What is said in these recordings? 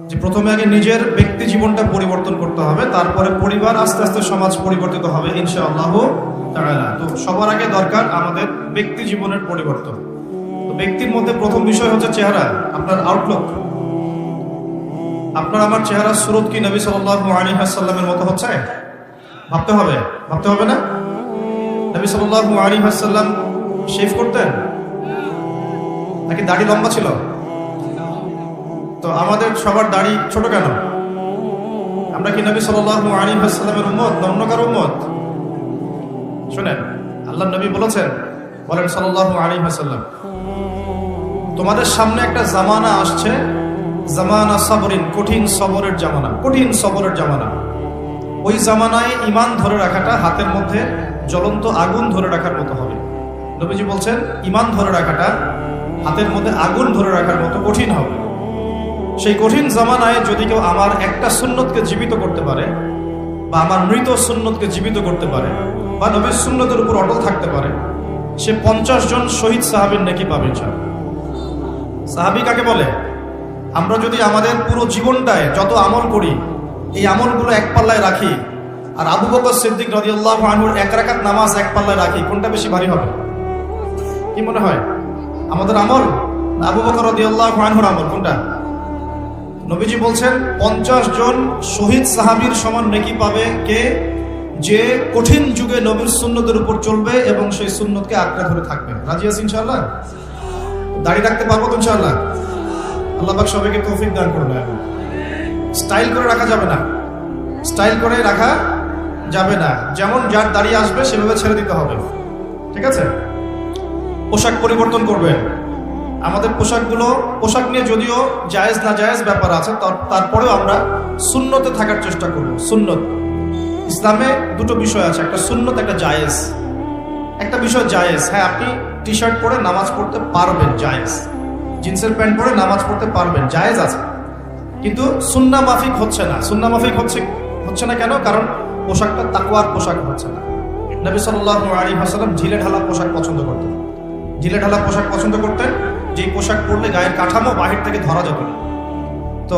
যে প্রথমে আগে নিজের ব্যক্তি জীবনটা পরিবর্তন করতে হবে, তারপরে পরিবার, আস্তে আস্তে সমাজ পরিবর্তিত হবে ইনশাআল্লাহ তাআলা। তো সবার আগে দরকার আমাদের ব্যক্তি জীবনের পরিবর্তন। তো ব্যক্তির মধ্যে প্রথম বিষয় হচ্ছে চেহারা, আপনার আউটলুক। আপনার আমার চেহারা সুরত কি নবী সাল্লাল্লাহু আলাইহি ওয়াসাল্লামের মতো হচ্ছে? ভাবতে হবে না? নবী সাল্লাল্লাহু আলাইহি ওয়াসাল্লাম শেভ করতেন নাকি দাড়ি লম্বা ছিল? তো আমাদের সবার দাড়ি ছোট কেন? আমরা কি নবী সাল্লাল্লাহু আলাইহি ওয়াসাল্লামের উম্মত না অন্য কারো উম্মত? শুনেন, আল্লাহর নবী বলেছেন, বলেন সাল্লাল্লাহু আলাইহি ওয়াসাল্লাম, তোমাদের সামনে একটা জামানা আসছে, জামানা সাবরিন, কঠিন সবরের জামানা। ওই জামানায় ঈমান ধরে রাখাটা হাতের মধ্যে জ্বলন্ত আগুন ধরে রাখার মতো হবে। নবীজি বলছেন ঈমান ধরে রাখাটা হাতের মধ্যে আগুন ধরে রাখার মতো কঠিন হবে। সেই কঠিন জামানায় যদি কেউ আমার একটা সুন্নতকে জীবিত করতে পারে, বা আমার মৃত সুন্নতকে জীবিত করতে পারে, বা নবীর সুন্নতের উপর অটল থাকতে পারে, সে 50 জন শহীদ সাহাবীর নেকি পাবে। সাহাবী কাকে বলে? আমরা যদি আমাদের পুরো জীবনটায় যত আমল করি, এই আমলগুলো এক পাল্লায় রাখি, আর আবু বকর সিদ্দিক রাদিয়াল্লাহু আনহুর 1 রাকাত নামাজ এক পাল্লায় রাখি, কোনটা বেশি ভারী হবে? কি মনে হয়? আমাদের আমল না আবু বকর রাদিয়াল্লাহু আনহুর আমল? কোনটা? নবীজি বলছেন 50 জন শহীদ সাহাবীর সমান নেকি পাবে কে? যে কঠিন যুগে নবীর সুন্নতের উপর চলবে এবং সেই সুন্নতকে আঁকড়ে ধরে থাকবে। রাজি আছি ইনশাআল্লাহ? দাড়ি রাখতে পারবো তো ইনশাআল্লাহ? আল্লাহ পাক সবাইকে তৌফিক দান করুন। স্টাইল করে রাখা যাবে না, যেমন যার দাড়ি আসবে সেভাবে ছেড়ে দিতে হবে, ঠিক আছে? পোশাক পরিবর্তন করবেন। আমাদের পোশাক নিয়ে যদিও জায়েজ না জায়েজ ব্যাপার আছে, তারপরেও আমরা সুন্নতে থাকার চেষ্টা করব। সুন্নত, ইসলামে দুটো বিষয় আছে, একটা সুন্নত, একটা জায়েজ। একটা বিষয় জায়েজ, হ্যাঁ আপনি টি শার্ট পরে নামাজ পড়তে পারবেন, জায়েজ। জিন্সের প্যান্ট পরে নামাজ পড়তে পারবেন, জায়েজ আছে। কিন্তু সুন্নাহ মাফিক হচ্ছে না কেন? কারণ পোশাকটা তাকওয়ার পোশাক হচ্ছে না। নবী সাল্লাল্লাহু আলাইহি ওয়াসাল্লাম ঢিলেঢালা পোশাক পছন্দ করতেন, যে পোশাক পরলে গায়ের কাঠামো বাহির থেকে ধরা যেত না। তো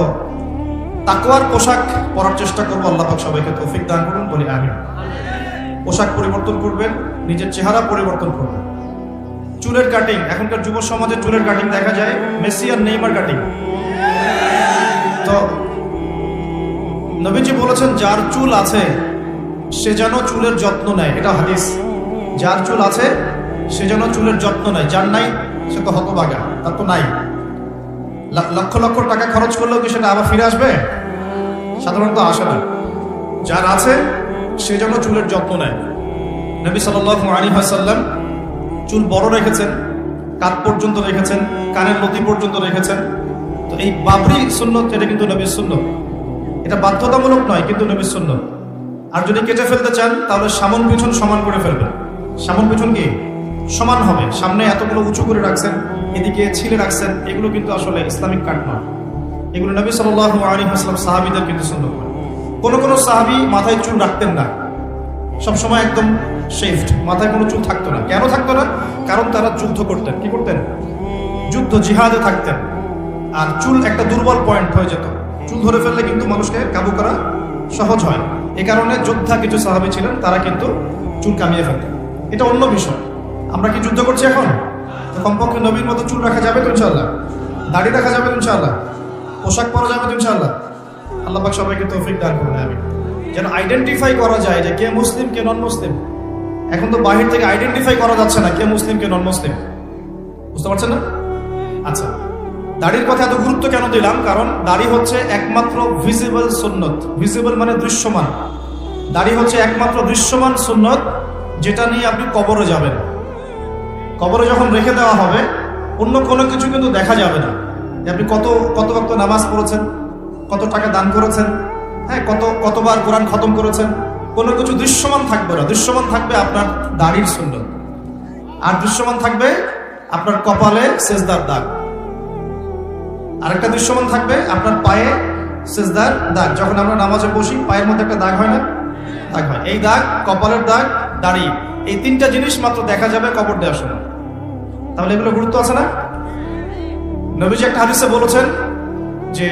তাকওয়ার পোশাক পরার চেষ্টা করবো। আল্লাহ পাক সবাইকে তৌফিক দান করুন, বলি আমিন। পোশাক পরিবর্তন করবেন, নিজের চেহারা পরিবর্তন করবেন। চুলের কাটিং, এখনকার যুব সমাজে চুলের কাটিং দেখা যায় মেসি আর নেইমার কাটিং। তো নবীজি বলেছেন যার চুল আছে সে যেন চুলের যত্ন নেয়, এটা হাদিস। যার চুল আছে সে যেন চুলের যত্ন নেয়, যার নাই সে তো হতভাগা, তার তো নাই। লক্ষ লক্ষ টাকা খরচ করলেও কি সেটা আবার ফিরে আসবে? সাধারণত আসে না। যার আছে সে যেন চুলের যত্ন নেয়। নবী সাল্লাল্লাহু আলাইহি ওয়াসাল্লাম চুল বড় রেখেছেন, কাঁধ পর্যন্ত রেখেছেন, কানের লতি পর্যন্ত রেখেছেন। তো এই বাবরি সুন্নত, এটা কিন্তু নবীর সুন্নত। এটা বাধ্যতামূলক নয়, কিন্তু নবীর সুন্নত। আর যদি কেটে ফেলতে চান তাহলে সামন পিছন সমান করে ফেলবেন। সামন পিছন কি সমান হবে? সামনে এতগুলো উঁচু করে রাখছেন, এদিকে ছিলে রাখছেন, এগুলো কিন্তু আসলে ইসলামিক কাট নয়। এগুলো নবী সাল্লাল্লাহু আলাইহি ওয়াসাল্লাম সাহাবীদের কিন্তু সুন্নত। কোন সাহাবী মাথায় চুল রাখতেন না, সবসময় একদম শেভড, মাথায় কোনো চুল থাকতো না। কেন থাকতো না? কারণ তারা যুদ্ধ করতেন। কি করতেন? যুদ্ধ, জিহাদে থাকতেন। আর চুল একটা দুর্বল পয়েন্ট হয়ে যেত। চুল ধরে ফেললে কিন্তু মানুষকে কাবু করা সহজ হয়। এই কারণে যোদ্ধা কিছু সাহাবী ছিলেন, তারা কিন্তু চুল কামিয়ে ফেলতেন। এটা অন্য বিষয়। আমরা কি যুদ্ধ করছি এখন? তো কমপক্ষে নবীর মতো চুল রাখা যাবে তো ইনশাআল্লাহ? দাড়ি রাখা যাবে তো ইনশাআল্লাহ? পোশাক পরা যাবে তো ইনশাআল্লাহ? আল্লাহ পাক সবাইকে তৌফিক দান করুন, আমিন। যেন আইডেন্টিফাই করা যায় যে কে মুসলিম, কে নন মুসলিম। এখন তো বাহির থেকে আইডেন্টিফাই করা যাচ্ছে না কে মুসলিম, কে নন মুসলিম। বুঝতে পারছেন না? আচ্ছা, দাড়ির কথা এত গুরুত্ব কেন দিলাম? কারণ দাড়ি হচ্ছে একমাত্র ভিজিবল সুন্নত। ভিজিবল মানে দৃশ্যমান। দাড়ি হচ্ছে একমাত্র দৃশ্যমান সুন্নত, যেটা নিয়ে আপনি কবরে যাবেন। কবরে যখন রেখে দেওয়া হবে, অন্য কোনো কিছু কিন্তু দেখা যাবে না। আপনি কত ওয়াক্ত নামাজ পড়েছেন, কত টাকা দান করেছেন, হ্যাঁ, কতবার কোরআন খতম করেছেন, কোনো কিছু দৃশ্যমান থাকবে না। দৃশ্যমান থাকবে আপনার দাড়ির সুন্নত, আর দৃশ্যমান থাকবে আপনার কপালে সেজদার দাগ, আরেকটা দৃশ্যমান থাকবে আপনার পায়ে সেজদার দাগ। যখন আমরা নামাজে বসি পায়ের মধ্যে একটা দাগ হয় না? দাগ হয়। এই দাগ, কপালের দাগ, দাড়ি, এই তিনটা জিনিস মাত্র দেখা যাবে কবর দেওয়ার সময়। তাহলে এগুলো গুরুত্ব আছে না? নবীজি একটা হাদিসে বলেছেন যে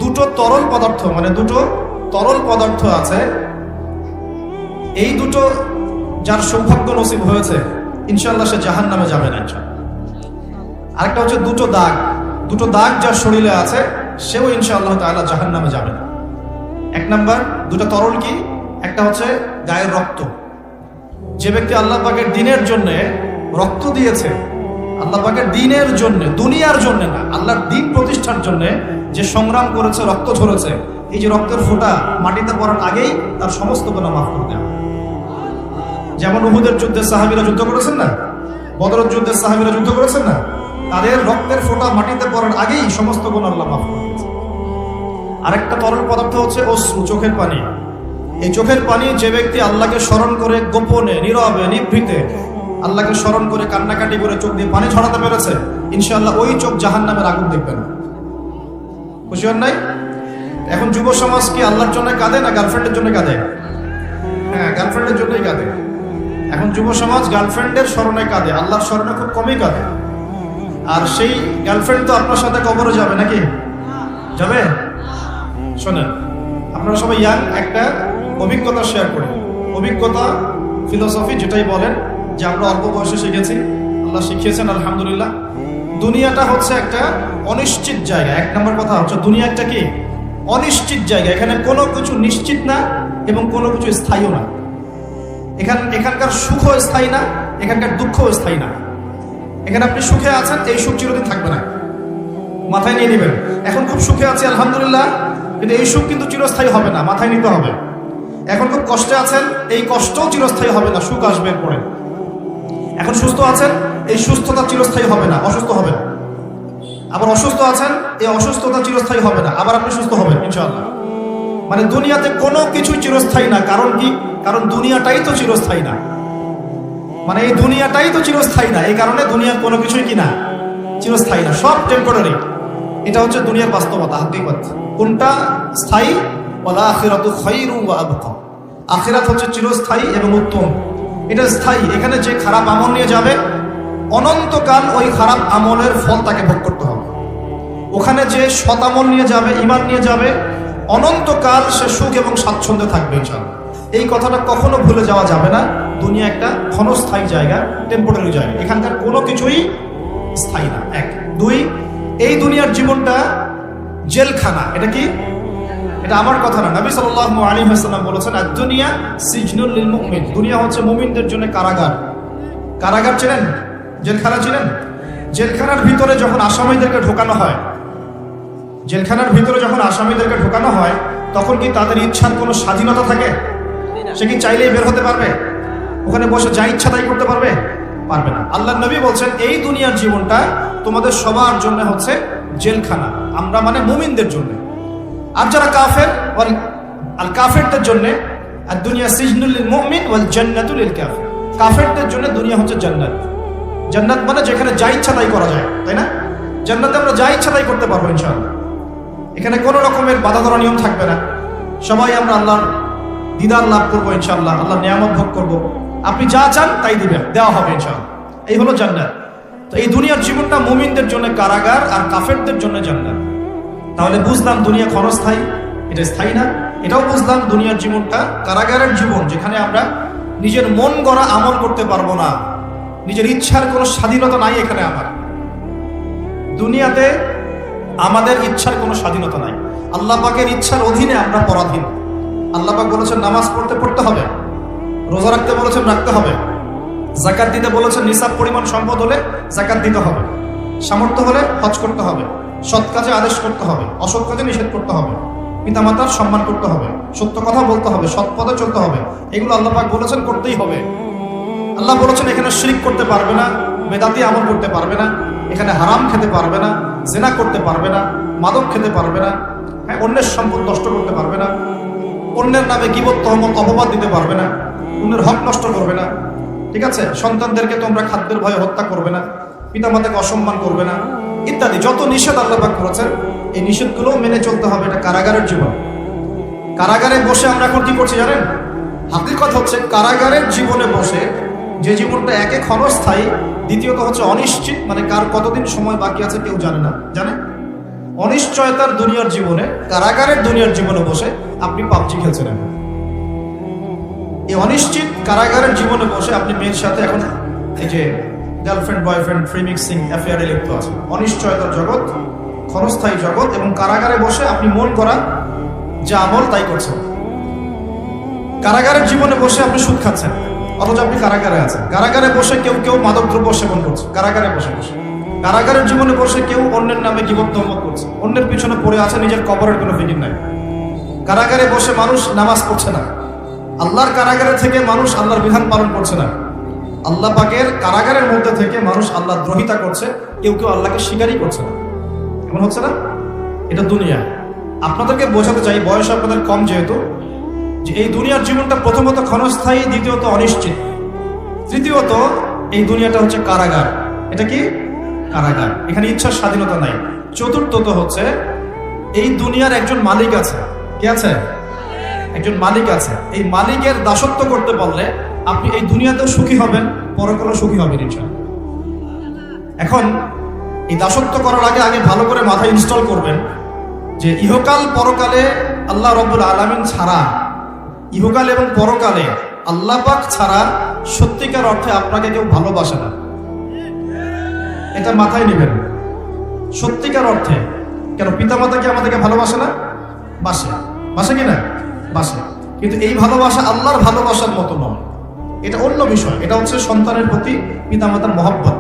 দুটো তরল পদার্থ, মানে দুটো তরল পদার্থ আছে, এই দুটো যার সৌভাগ্য নসিব হয়েছে ইনশাআল্লাহ সে জাহান্নামে যাবে না ইনশাআল্লাহ। আরেকটা হচ্ছে দুটো দাগ যার শরীরে আছে সেও ইনশাআল্লাহ তাআলা জাহান্নামে যাবে না। এক নাম্বার দুটো তরল কি? একটা হচ্ছে গায়ের রক্ত। যে ব্যক্তি আল্লাহ পাকের দ্বীনের জন্য রক্ত দিয়েছে, আল্লাহ পাকের দ্বীনের জন্য, দুনিয়ার জন্য না, আল্লাহর দ্বীন প্রতিষ্ঠার জন্য যে সংগ্রাম করেছে, রক্ত ঝরেছে, এই যে রক্তের ফোঁটা মাটিতে পড়ার আগেই তার সমস্ত গুনাহ মাফ করে দেওয়া। যেমন উহুদের যুদ্ধে সাহাবীরা যুদ্ধ করেছেন না, বদরের যুদ্ধে সাহাবীরা যুদ্ধ করেছেন না, তাদের রক্তের ফোঁটা মাটিতে পড়ার আগেই সমস্ত গুনাহ আল্লাহ মাফ করে দিয়েছে। আরেকটা তরল পদার্থ হচ্ছে অশ্রু, চোখের পানি। এই চোখের পানি যে ব্যক্তি আল্লাহকে স্মরণ করে গোপনে, নীরবে, নিভৃতে আল্লাহকে স্মরণ করে কান্নাকাটি করে চোখ দিয়ে পানি ছড়াতে পেরেছে, ইনশাআল্লাহ ওই চোখ জাহান্নামের আগুন দেখবে না। খুশি হন নাই? এখন যুব সমাজ কি আল্লাহর জন্য কাঁদে না গার্লফ্রেন্ডের জন্য কাঁদে? হ্যাঁ, গার্লফ্রেন্ডের জন্যই কাঁদে। এখন যুব সমাজ গার্লফ্রেন্ডের স্মরণে কাঁদে, আল্লাহর স্মরণে খুব কমই কাঁদে। আর সেই গার্লফ্রেন্ড তো আপনার সাথে কবরে যাবে নাকি? যাবে? শোনেন, আপনারা সবাই ইয়াং, একটা অভিজ্ঞতা শেয়ার করি। অভিজ্ঞতা, ফিলোসফি যেটাই বলেন, যে আমরা অল্প বয়সে শিখেছি, আল্লাহ শিখিয়েছেন আলহামদুলিল্লাহ। দুনিয়াটা হচ্ছে একটা অনিশ্চিত জায়গা। এক নম্বর কথা হচ্ছে দুনিয়া একটা কি? অনিশ্চিত জায়গা। এখানে কোনো কিছু নিশ্চিত না এবং কোনো কিছু স্থায়ীও না। এখানকার সুখও স্থায়ী না, এখানকার দুঃখও স্থায়ী না। এখানে আপনি সুখে আছেন, এই সুখ চিরদিন থাকবে না, মাথায় নিয়ে নেবেন। এখন খুব সুখে আছি আলহামদুলিল্লাহ, কিন্তু এই সুখ কিন্তু চিরস্থায়ী হবে না, মাথায় নিতে হবে। এখন খুব কষ্টে আছেন, এই কষ্টও চিরস্থায়ী হবে না, সুখ আসবে পরে। এখন সুস্থ আছেন, এই সুস্থতা চিরস্থায়ী হবে না, অসুস্থ হবেন। আবার অসুস্থ আছেন, এই অসুস্থতা চিরস্থায়ী হবে না, আবার আপনি সুস্থ হবেন ইনশাআল্লাহ। মানে দুনিয়াতে কোনো কিছু চিরস্থায়ী না। কারণ কি? কারণ দুনিয়াটাই তো চিরস্থায়ী না। মানে এই দুনিয়াটাই তো চিরস্থায়ী না, এই কারণে দুনিয়ার কোনো কিছুই কি না, চিরস্থায়ী না, সব টেম্পোরারি। এটা হচ্ছে দুনিয়ার বাস্তবতা, হাকিকত। কোনটা স্থায়ী? ওয়াল আখিরাতু খায়রুন ওয়া আবকা। আখিরাত হচ্ছে চিরস্থায়ী এবং উত্তম, এটা স্থায়ী। এখানে যে খারাপ আমল নিয়ে যাবে, অনন্তকাল ওই খারাপ আমলের ফল তাকে ভোগ করতে হবে। ওখানে যে সৎ আমল নিয়ে যাবে, ঈমান নিয়ে যাবে, অনন্তকাল সে সুখ এবং স্বাচ্ছন্দ্যে থাকবে ইনশাআল্লাহ। এই কথাটা কখনো ভুলে যাওয়া যাবে না। দুনিয়া একটা ক্ষণস্থায়ী জায়গা, টেম্পোরারি জায়গা, এখানকার কোনো কিছুই স্থায়ী না। এক। দুই, এই দুনিয়ার জীবনটা জেলখানা। এটা কি? এটা আমার কথা না, নবী সাল্লাল্লাহু আলাইহি ওয়াসাল্লাম বলেছেন, আদ-দুনিয়া সিজনুল লিল মুমিন। দুনিয়া হচ্ছে মুমিনদের জন্য কারাগার। কারাগার চেনেন? জেলখানা চেনেন? জেলখানার ভিতরে যখন আসামিদেরকে ঢোকানো হয়, জেলখানার ভিতরে যখন আসামিদেরকে ঢোকানো হয়, তখন কি তাদের ইচ্ছার কোনো স্বাধীনতা থাকে? সে কি চাইলেই বের হতে পারবে? ওখানে বসে যা ইচ্ছা তাই করতে পারবে? পারবে না। আল্লাহর নবী বলছেন, এই দুনিয়ার জীবনটা তোমাদের সবার জন্য হচ্ছে জেলখানা। আমরা মানে মুমিনদের জন্য। আর যারা কাফের, আল কাফেরদের জন্য আর দুনিয়া সিজনুল লিল মুমিন ওয়াল জান্নাতু লিল কাফির। কাফেরদের জন্য দুনিয়া হচ্ছে জান্নাত। জান্নাত মানে যেখানে যা ইচ্ছা তাই করা যায়, তাই না? জান্নাতে আমরা যা ইচ্ছা তাই করতে পারবো ইনশাআল্লাহ। এখানে কোনো রকমের বাধা ধরা নিয়ম থাকবে না। সবাই আমরা আল্লাহর দিদার লাভ করবো ইনশাআল্লাহ, আল্লাহর নিয়ামত ভোগ করবো। আপনি যা চান তাই দিবেন, দেওয়া হবে ইনশাআল্লাহ। এই হলো জান্নাত। তো এই দুনিয়ার জীবনটা মুমিনদের জন্য কারাগার, আর কাফেরদের জন্য জান্নাত। তাহলে বুঝলাম দুনিয়া ক্ষণস্থায়ী, এটা স্থায়ী না। এটাও বুঝলাম দুনিয়ার জীবনটা কারাগারের জীবন, যেখানে আমরা নিজের মন গড়া আমল করতে পারবো না, নিজের ইচ্ছার কোনো স্বাধীনতা নাই। এখানে আমার দুনিয়াতে আমাদের ইচ্ছার কোনো স্বাধীনতা নাই। আল্লাহ পাকের ইচ্ছার অধীনে আমরা পরাধীন। আল্লাহ পাক বলেছেন নামাজ পড়তে হবে, রোজা রাখতে বলেছেন রাখতে হবে, যাকাত দিতে বলেছেন নিসাব পরিমাণ সম্পদ হলে যাকাত দিতে হবে, সামর্থ্য হলে হজ করতে হবে, সৎ কাজে আদেশ করতে হবে, অসৎ কাজে নিষেধ করতে হবে, পিতামাতার সম্মান করতে হবে, সত্য কথা বলতে হবে, সৎ পথে চলতে হবে। এগুলো আল্লাহ পাক বলেছেন করতেই হবে। আল্লাহ বলেছেন এখানে শিরক করতে পারবে না, বেদাতি আমল করতে পারবে না, এখানে হারাম খেতে পারবে না, জিনা করতে পারবে না, মাদক খেতে পারবে না, হ্যাঁ, অন্যের সম্পদ নষ্ট করতে পারবে না, অন্যের নামে গীবত তহমত অপবাদ দিতে পারবে না, অন্যের হক নষ্ট করবে না, ঠিক আছে? সন্তানদেরকে তোমরা খাদ্যের ভয়ে হত্যা করবে না, পিতামাতাকে অসম্মান করবে না, ইত্যাদি যত নিষেধ আল্লাহ পাক করেছেন, এই নিষেধগুলো মেনে চলতে হবে। এটা কারাগারের জীবন। কারাগারে বসে আমরা এখন কি করছি জানেন? হাকিকত হচ্ছে কারাগারের জীবনে বসে যে জীবনটা একে ক্ষণস্থায়ী, দ্বিতীয়ত হচ্ছে অনিশ্চিত, মানে কার কতদিন সময় বাকি আছে কেউ জানে না। জানে? অনিশ্চয়তার দুনিয়ার জীবনে, কারাগারের দুনিয়ার জীবনে বসে আপনি পাবজি খেলছেন। এই অনিশ্চিত কারাগারের জীবনে বসে আপনি মেয়ের সাথে এখন এই যে গার্লফ্রেন্ড বয়ফ্রেন্ড প্রিমিক্সিং অ্যাফেয়ারে লিপ্ত আছেন। অনিশ্চয়তার জগৎ, ক্ষণস্থায়ী জগৎ, এবং কারাগারে বসে আপনি মন করা যা আমল তাই করছেন। কারাগারের জীবনে বসে আপনি সুদ খাচ্ছেন, অথচ আপনি কারাগারে আছেন। কারাগারে বসে কেউ কেউ মাদকদ্রব্য সেবন করছে, কারাগারে বসে বসে। কারাগারের জীবনে বসে কেউ অন্যের নামে গীবত তহমত করছে, অন্যের পিছনে পড়ে আছে, নিজের কবরের কোনো ফিকির নাই। কারাগারে বসে মানুষ নামাজ পড়ছে না। আল্লাহর কারাগারে থেকে মানুষ আল্লাহর বিধান পালন করছে না। আল্লাহ পাকের কারাগারের মধ্যে থেকে মানুষ আল্লাহ দ্রোহিতা করছে, কেউ কেউ আল্লাহকে স্বীকারই করছে না। এমন হচ্ছে না? এটা দুনিয়া। আপনাদেরকে বোঝাতে চাই, বয়স আপনাদের কম যেহেতু, যে এই দুনিয়ার জীবনটা প্রথমত ক্ষণস্থায়ী, দ্বিতীয়ত অনিশ্চিত, তৃতীয়ত এই দুনিয়াটা হচ্ছে কারাগার। এটা কি? কারাগার। এখানে ইচ্ছার স্বাধীনতা নাই। চতুর্থত হচ্ছে এই দুনিয়ার একজন মালিক আছে। কে আছে? একজন মালিক আছে। এই মালিকের দাসত্ব করতে পারলে আপনি এই দুনিয়াতেও সুখী হবেন, পরকালেও সুখী হবেন ইনশাআল্লাহ। এখন এই দাসত্ব করার আগে আগে ভালো করে মাথায় ইনস্টল করবেন যে ইহকাল পরকালে আল্লাহ রাব্বুল আলামিন ছাড়া, ইহকাল এবং পরকালে আল্লাহ পাক ছাড়া সত্যিকার অর্থে আপনাকে কেউ ভালোবাসে না। এটা মাথায় নেবেন। সত্যিকার অর্থে কেন? পিতামাতা কি আমাদেরকে ভালোবাসে না? বাসে। বাসে কিনা? বাসে। কিন্তু এই ভালোবাসা আল্লাহর ভালোবাসার মতো নয়, এটা অন্য বিষয়। এটা হচ্ছে সন্তানের প্রতি পিতামাতার মহব্বত,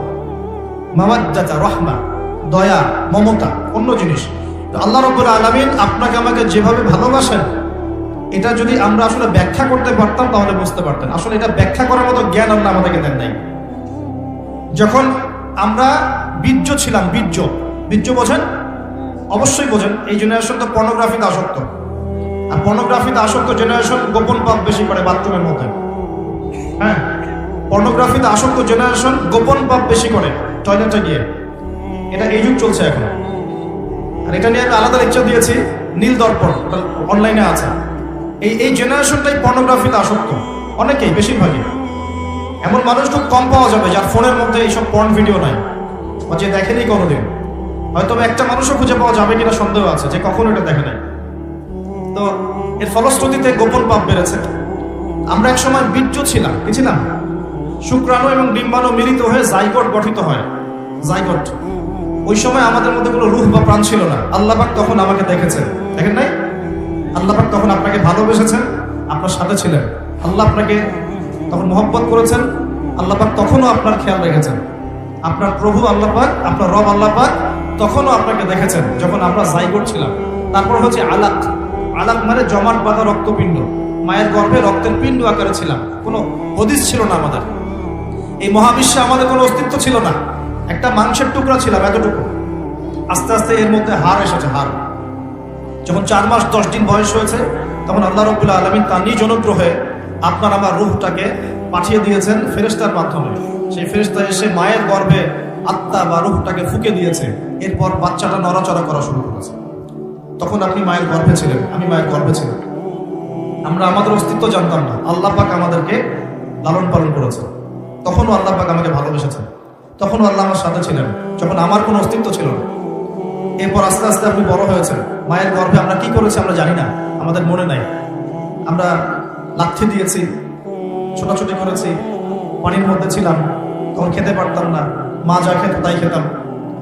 মাওয়াদ্দাতা, রহমা, দয়া, মমতা, অন্য জিনিস। তো আল্লাহ রাব্বুল আলামিন আপনাকে আমাকে যেভাবে ভালোবাসেন, এটা যদি আমরা আসলে ব্যাখ্যা করতে পারতাম তাহলে বুঝতে পারতেন। আসলে এটা ব্যাখ্যা করার মতো জ্ঞান আল্লাহ আমাদেরকে দেন নাই। যখন আমরা বীর্য ছিলাম, বীর্য, বীর্য বোঝেন? অবশ্যই বোঝেন। এই জেনারেশন তো পর্নোগ্রাফিতে আসক্ত, আর পর্নোগ্রাফিতে আসক্ত জেনারেশন গোপন পাপ বেশি করে বাথরুমের মধ্যে। হ্যাঁ, পর্নোগ্রাফিতে আসক্ত জেনারেশন গোপন পাপ বেশি করে টয়লেটে গিয়ে। এটা এই যুগ চলছে এখন। আর এটা নিয়ে আমি আলাদা লেকচার দিয়েছি, নীল দর্পণ, অনলাইনে আছে। এই জেনারেশনটাই পর্নোগ্রাফিতে আসক্ত, অনেকেই, বেশিরভাগই। এমন মানুষ খুব কম পাওয়া যাবে যার ফোনের মধ্যে এইসব পর্ন ভিডিও নাই, বা যে দেখেনি কোনোদিন। হয়তো একটা মানুষও খুঁজে পাওয়া যাবে কিনা সন্দেহ আছে যে কখনো এটা দেখে নাই। তো এর ফলশ্রুতিতে গোপন পাপ বেড়েছে। আমরা এক সময় বীর্য ছিলাম, কি ছিলাম? শুক্রাণু এবং ডিম্বাণু মিলিত হয়ে জাইগোট গঠিত হয়, জাইগোট। ওই সময় আমাদের মধ্যে কোনো রূহ বা প্রাণ ছিল না। আল্লাহ পাক তখন আমাকে দেখেছেন, দেখেন নাই? আল্লাহ পাক তখন আপনাকে ভালোবেসেছেন, আপনার সাথে ছিলেন। আল্লাহ আপনাকে তখন মহব্বত করেছেন। আল্লাহ পাক তখনও আপনার খেয়াল রেখেছেন। আপনার প্রভু আল্লাহ পাক, আপনার রব আল্লাহ পাক তখনও আপনাকে দেখেছেন যখন আমরা জাইগোট ছিলাম। তারপর হচ্ছে আলাক। আলাক মানে জমাট বাঁধা রক্তপিণ্ড। মায়ের গর্ভে রক্তের পিণ্ড আকারে ছিলাম, কোনো হদিস ছিল না আমাদের। এই মহাবিশ্বে আমাদের কোনো অস্তিত্ব ছিল না, একটা মাংসের টুকরা ছিলাম, এতটুকু। আস্তে আস্তে এর মধ্যে হাড় এসেছে, হাড়। যখন 4 মাস 10 দিন বয়স হয়েছে, তখন আল্লাহ রাব্বুল আলামিন তার নিজ অনুগ্রহে আপনার আমার রূহটাকে পাঠিয়ে দিয়েছেন ফেরেশতার মাধ্যমে। সেই ফেরেশতা এসে মায়ের গর্ভে আত্মা বা রূহটাকে ফুঁকে দিয়েছে। এরপর বাচ্চাটা নড়াচড়া করা শুরু করেছে। তখন আপনি মায়ের গর্ভে ছিলেন, আমি মায়ের গর্ভে ছিলাম। আমরা আমাদের অস্তিত্ব জানতাম না। আল্লাহ পাক আমাদেরকে লালন পালন করেছেন। তখনও আল্লাহ পাক আমাকে ভালোবেসেছেন। তখনও আল্লাহ আমার সাথে ছিলেন যখন আমার কোনো অস্তিত্ব ছিল না। এরপর আস্তে আস্তে আপনি বড় হয়েছেন। মায়ের গর্ভে আমরা কি করেছি আমরা জানি না, আমাদের মনে নাই। আমরা লাথি দিয়েছি, ছোটাছুটি করেছি, পানির মধ্যে ছিলাম, তখন খেতে পারতাম না। মা যা খেত তাই খেতাম।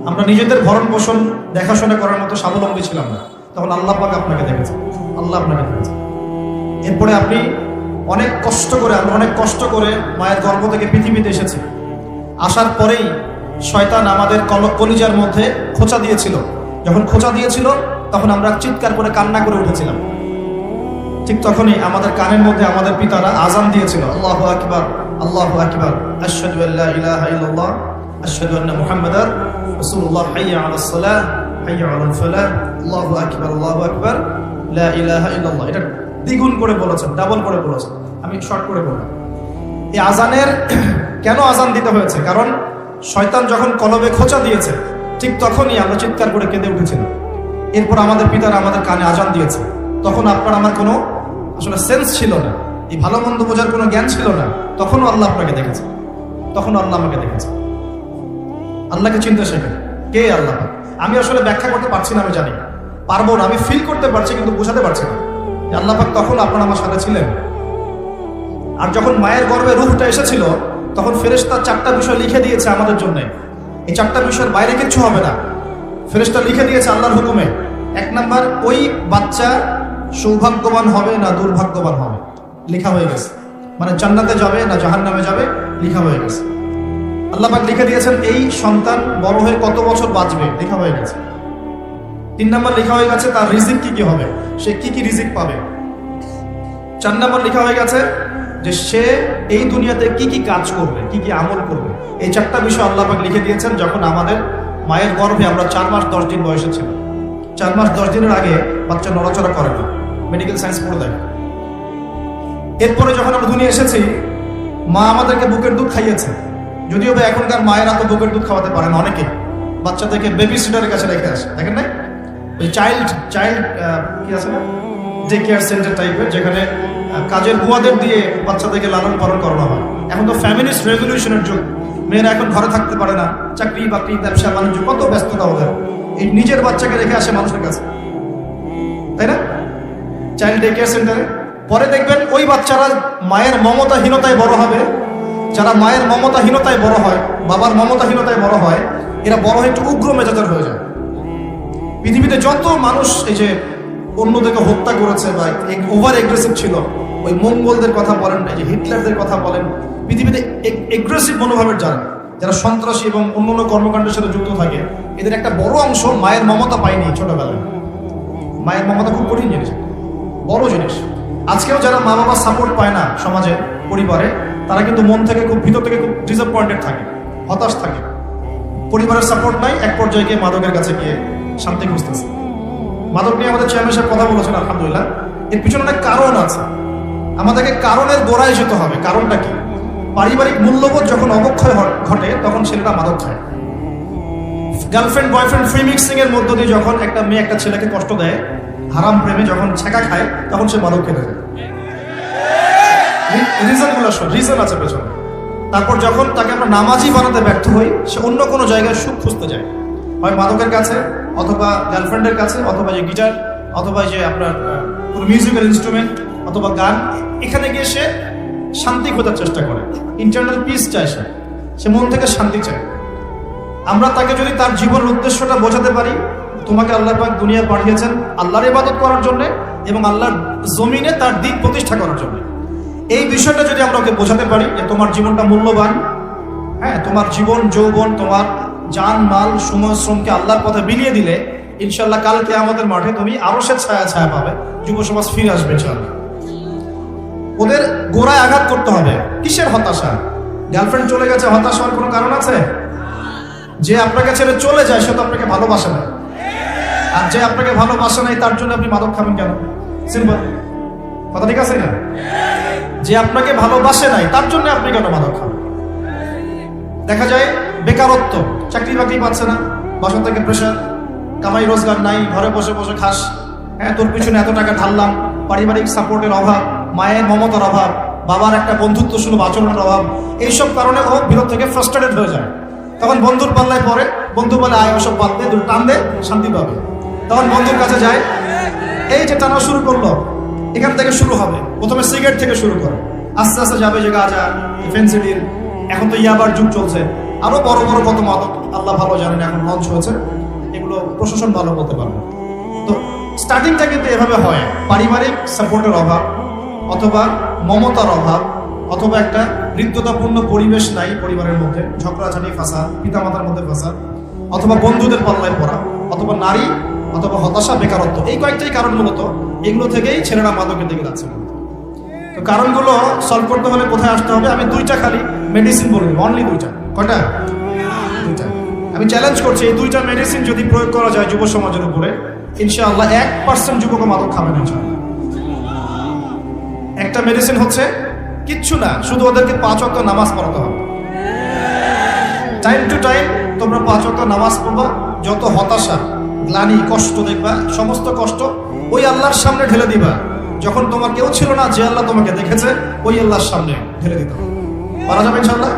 আমরা নিজেদের ভরণ পোষণ দেখাশোনা করার মতো স্বাবলম্বী ছিলাম না। তখন আল্লাহ পাক আপনাকে দেখেছেন, আল্লাহ আপনাকে দেখেছেন। এরপরে আপনি অনেক কষ্ট করে, আমরা অনেক কষ্ট করে মায়ের গর্ভ থেকে পৃথিবীতে এসেছি। আসার পরেই শয়তান আমাদের কলিজার মধ্যে খোঁচা দিয়েছিল। যখন খোঁচা দিয়েছিল তখন আমরা চিৎকার করে কান্না করে উঠেছিলাম। ঠিক তখনই আমাদের কানের মধ্যে আমাদের পিতারা আযান দিয়েছিল, আল্লাহু আকবার, আল্লাহু আকবার, আশহাদু আল্লা ইলাহা ইল্লাল্লাহ, আশহাদু আন্না মুহাম্মাদার রাসূলুল্লাহ, হাইয়া আলাস সালাহ, হাইয়া আলাল ফালাহ, আল্লাহু আকবার, আল্লাহু আকবার, লা ইলাহা ইল্লাল্লাহ। এটা দ্বিগুণ করে বলেছেন, ডাবল করে বলেছেন। আমি শর্ট করে বললাম। এই আযানের কেন আযান দিতে হয়েছে? কারণ শয়তান যখন কলবে খোঁচা দিয়েছে ঠিক তখনই আমরা চিৎকার করে কেঁদে উঠেছিলাম। এরপর আমাদের পিতারা আমাদের কানে আযান দিয়েছে। তখন আপনার আমার কোনো আসলে সেন্স ছিল না, এই ভালো মন্দ বোঝার কোনো জ্ঞান ছিল না। তখনও আল্লাহ আপনাকে দেখেছে, তখনও আল্লাহ আমাকে দেখেছে। আল্লাহকে চিনতে শেখেন, কে আল্লাহ। আমি আসলে ব্যাখ্যা করতে পারছি না, আমি জানি পারবো না, আমি ফিল করতে পারছি কিন্তু বোঝাতে পারছি না যে আল্লাহ পাক তখন আপনার আমার সাথে ছিলেন। আর যখন মায়ের গর্ভে রূহটা এসেছিল তখন ফেরেশতা 4টা বিষয় লিখে দিয়েছে আমাদের জন্য। এই 4টা বিষয়ের বাইরে কিচ্ছু হবে না, ফেরেশতা লিখে দিয়েছে আল্লাহর হুকুমে। 1 নাম্বার, ওই বাচ্চা সৌভাগ্যবান হবে না দুর্ভাগ্যবান হবে, লেখা হয়ে গেছে। মানে জান্নাতে যাবে না জাহান্নামে যাবে, লেখা হয়ে গেছে। আল্লাহ পাক লিখে দিয়েছেন এই সন্তান বড় হয়ে কত বছর বাঁচবে, লেখা হয়ে গেছে। 3 নাম্বার লেখা হয়ে গেছে তার রিজিক কি কি হবে, সে কি কি রিজিক পাবে। 4 নাম্বার লেখা হয়ে গেছে যে সে এই দুনিয়াতে কি কি কাজ করবে, কি কি আমল করবে। এই 4টা বিষয় আল্লাহ পাক লিখে দিয়েছেন যখন আমাদের মায়ের গর্ভে আমরা 4 মাস 10 দিন বয়সে ছিল। 4 মাস 10 দিনের আগে বাচ্চা নড়াচড়া করে না, মেডিকেল সায়েন্স পড়ে দেয়। এরপরে যখন আমরা দুনিয়া এসেছি মা আমাদেরকে বুকের দুধ খাইয়েছে, যদিও বা এখনকার মায়েরা তো বুকের দুধ খাওয়াতে পারে না, অনেকে বাচ্চাদেরকে বেবি সিটারের কাছে রেখে আসে, দেখেন না ওই চাইল্ড কি আছে না, ডে কেয়ার সেন্টার টাইপের, যেখানে কাজের বুয়াদের দিয়ে বাচ্চাদেরকে লালন পালন করানো হয়। এখন তো ফ্যামিলিস্ট রেভলিউশনের যুগ, মেয়েরা এখন ঘরে থাকতে পারে না, চাকরি বাকরি ব্যবসা বাণিজ্য কত ব্যস্ততা ওদের, এই নিজের বাচ্চাকে রেখে আসে মানুষের কাছে, তাই না, চাইল্ড ডে কেয়ার সেন্টারে। পরে দেখবেন ওই বাচ্চারা মায়ের মমতাহীনতায় বড় হবে। যারা মায়ের মমতাহীনতায় বড় হয়, বাবার মমতাহীনতায় বড় হয়, এরা বড় হয়ে একটু উগ্র মেজাজের হয়ে যায়। পৃথিবীতে যত মানুষ এই যে অন্যদেরকে হত্যা করেছে বা ওভার এগ্রেসিভ ছিল, ওই মঙ্গলদের কথা বলেন, এই যে হিটলারদের কথা বলেন, পৃথিবীতে এগ্রেসিভ মনোভাবের যারা সন্ত্রাসী এবং অন্যান্য কর্মকাণ্ডের সাথে যুক্ত থাকে, এদের একটা বড় অংশ মায়ের মমতা পায়নি ছোটবেলায়। মায়ের মমতা খুব কঠিন জিনিস, বড় জিনিস। আজকেও যারা মা বাবার সাপোর্ট পায় না সমাজে, পরিবারে, তারা কিন্তু মন থেকে খুব ভিতর থেকে খুব ডিসঅ্যাপয়েন্টেড থাকে, হতাশ থাকে। পরিবারের সাপোর্ট নাই, এক পর্যায়ে গিয়ে মাদকের কাছে গিয়ে শান্তি খুঁজতেছে। মাদক নিয়ে আমাদের চেয়ারম্যান সাহেব কথা বলেছেন, আলহামদুলিল্লাহ। এর পিছনে অনেক কারণ আছে, আমাদেরকে কারণের গোড়ায় যেতে হবে। কারণটা কি? পারিবারিক মূল্যবোধ যখন অবক্ষয় ঘটে তখন ছেলেটা মাদক খায়। গার্লফ্রেন্ড বয়ফ্রেন্ড ফ্রি মিক্সিং এর মধ্য দিয়ে যখন একটা মেয়ে একটা ছেলেকে কষ্ট দেয়, হারাম প্রেমে যখন ছেঁকা খায়, তখন সে মাদক খেতে যায়। রিজন আছে পেছনে। তারপর যখন তাকে আমরা নামাজি বানাতে ব্যর্থ হই, সে অন্য কোনো জায়গায় সুখ খুঁজতে যায়, হয় মাদকের কাছে, অথবা গার্লফ্রেন্ডের কাছে, অথবা যে গিটার, অথবা যে আপনার কোনো মিউজিক্যাল ইনস্ট্রুমেন্ট, অথবা গান। এখানে গিয়ে সে শান্তি খোঁজার চেষ্টা করে, ইন্টারনাল পিস চায়, সে মন থেকে শান্তি চায়। আমরা তাকে যদি তার জীবনের উদ্দেশ্যটা বোঝাতে পারি, তোমাকে আল্লাহ পাক দুনিয়া পাঠিয়েছেন আল্লাহর ইবাদত করার জন্য এবং আল্লাহর জমিনে তার দিন প্রতিষ্ঠা করার জন্য, এই বিষয়টা যদি আমরা ওকে বোঝাতে পারি যে তোমার জীবনটা মূল্যবান, হ্যাঁ, তোমার জীবন যৌবন, তোমার জান মাল সময় শ্রমকে আল্লাহর পথে বিলিয়ে দিলে ইনশাল্লাহ কালকে আমাদের মাঠে তুমি আরশের ছায়া ছায়া পাবে, যুব সমাজ ফিরে আসবে ইনশাল্লাহ। ওদের গোড়ায় আঘাত করতে হবে। কিসের হতাশা? গার্লফ্রেন্ড চলে গেছে, হতাশ হওয়ার কোনো কারণ আছে? যে আপনাকে ছেড়ে চলে যায় সে তো আপনাকে ভালোবাসে না, আর যে আপনাকে ভালোবাসে নাই তার জন্য আপনি মাদক খাবেন কেন? সিম্পল কথা, ঠিক আছে না? যে আপনাকে ভালোবাসে নাই তার জন্য আপনি কেন মাদক খাবেন? দেখা যায় বেকারত্ব, চাকরি বাকরি পাচ্ছে না, বাসা থেকে প্রেশার, কামাই রোজগার নাই, ঘরে বসে বসে খাস, হ্যাঁ, তোর পিছনে এত টাকা ঢাললাম, পারিবারিক সাপোর্টের অভাব, মায়ের মমতার অভাব, বাবার একটা বন্ধুত্ব সুলভ আচরণের অভাব, এইসব কারণে ও ভিতর থেকে ফ্রাস্ট্রেটেড হয়ে যায়। তখন বন্ধুর পাল্লায় পড়ে, বন্ধু বলে আয় ওসব বাদ দে, টান দে, শান্তি পাবে। তখন বন্ধুর কাছে যায়, এই যে টানা শুরু করলো, এখান থেকে শুরু হবে। প্রথমে সিগারেট থেকে শুরু করে, আস্তে আস্তে যাবে যে গাঁজা, ফেন্সিডিল, এখন তো ইয়াবার যুগ চলছে, আরো বড় বড় কত মাদক আল্লাহ ভালো জানেন এখন লঞ্চ হয়েছে, এগুলো প্রশাসন ভালো বলতে পারবে। তো স্টার্টিংটা কিন্তু এভাবে হয়, পারিবারিক সাপোর্টের অভাব, অথবা মমতার অভাব, অথবা একটা হৃদ্যতাপূর্ণ পরিবেশ নাই পরিবারের মধ্যে, ঝগড়াঝাটি ফাসাদ, পিতামাতার মধ্যে ফাসাদ, অথবা বন্ধুদের পাল্লায় পড়া, অথবা নারী, অথবা হতাশা, বেকারত্ব। এই কয়েকটাই কারণ মূলত, এগুলো থেকেই ছেলেরা মাদকের দিকে যাচ্ছে। তো কারণগুলো সলভ করতে হলে কোথায় আসতে হবে? আমি 2টা খালি মেডিসিন বলবো, অনলি 2টা। কয়টা? 2টা। আমি চ্যালেঞ্জ করছি, এই 2টা মেডিসিন যদি প্রয়োগ করা যায় যুব সমাজের উপরে, ইনশাআল্লাহ 1% যুবক মাদক খাবে না। একটা মেডিসিন হচ্ছে কিচ্ছু না, শুধু ওদেরকে 5 ওয়াক্ত নামাজ পড়াতে হবে। টাইম টু টাইম তোমরা 5 ওয়াক্ত নামাজ পড়বা। যত হতাশা, গ্লানি, কষ্ট দেখবা, সমস্ত কষ্ট ওই আল্লাহর সামনে ঢেলে দিবা। যখন তোমার কেউ ছিল না, যে আল্লাহ তোমাকে দেখেছে, ওই আল্লাহর সামনে ঢেলে দিতে হবে। পারা যাবে ইনশাআল্লাহ?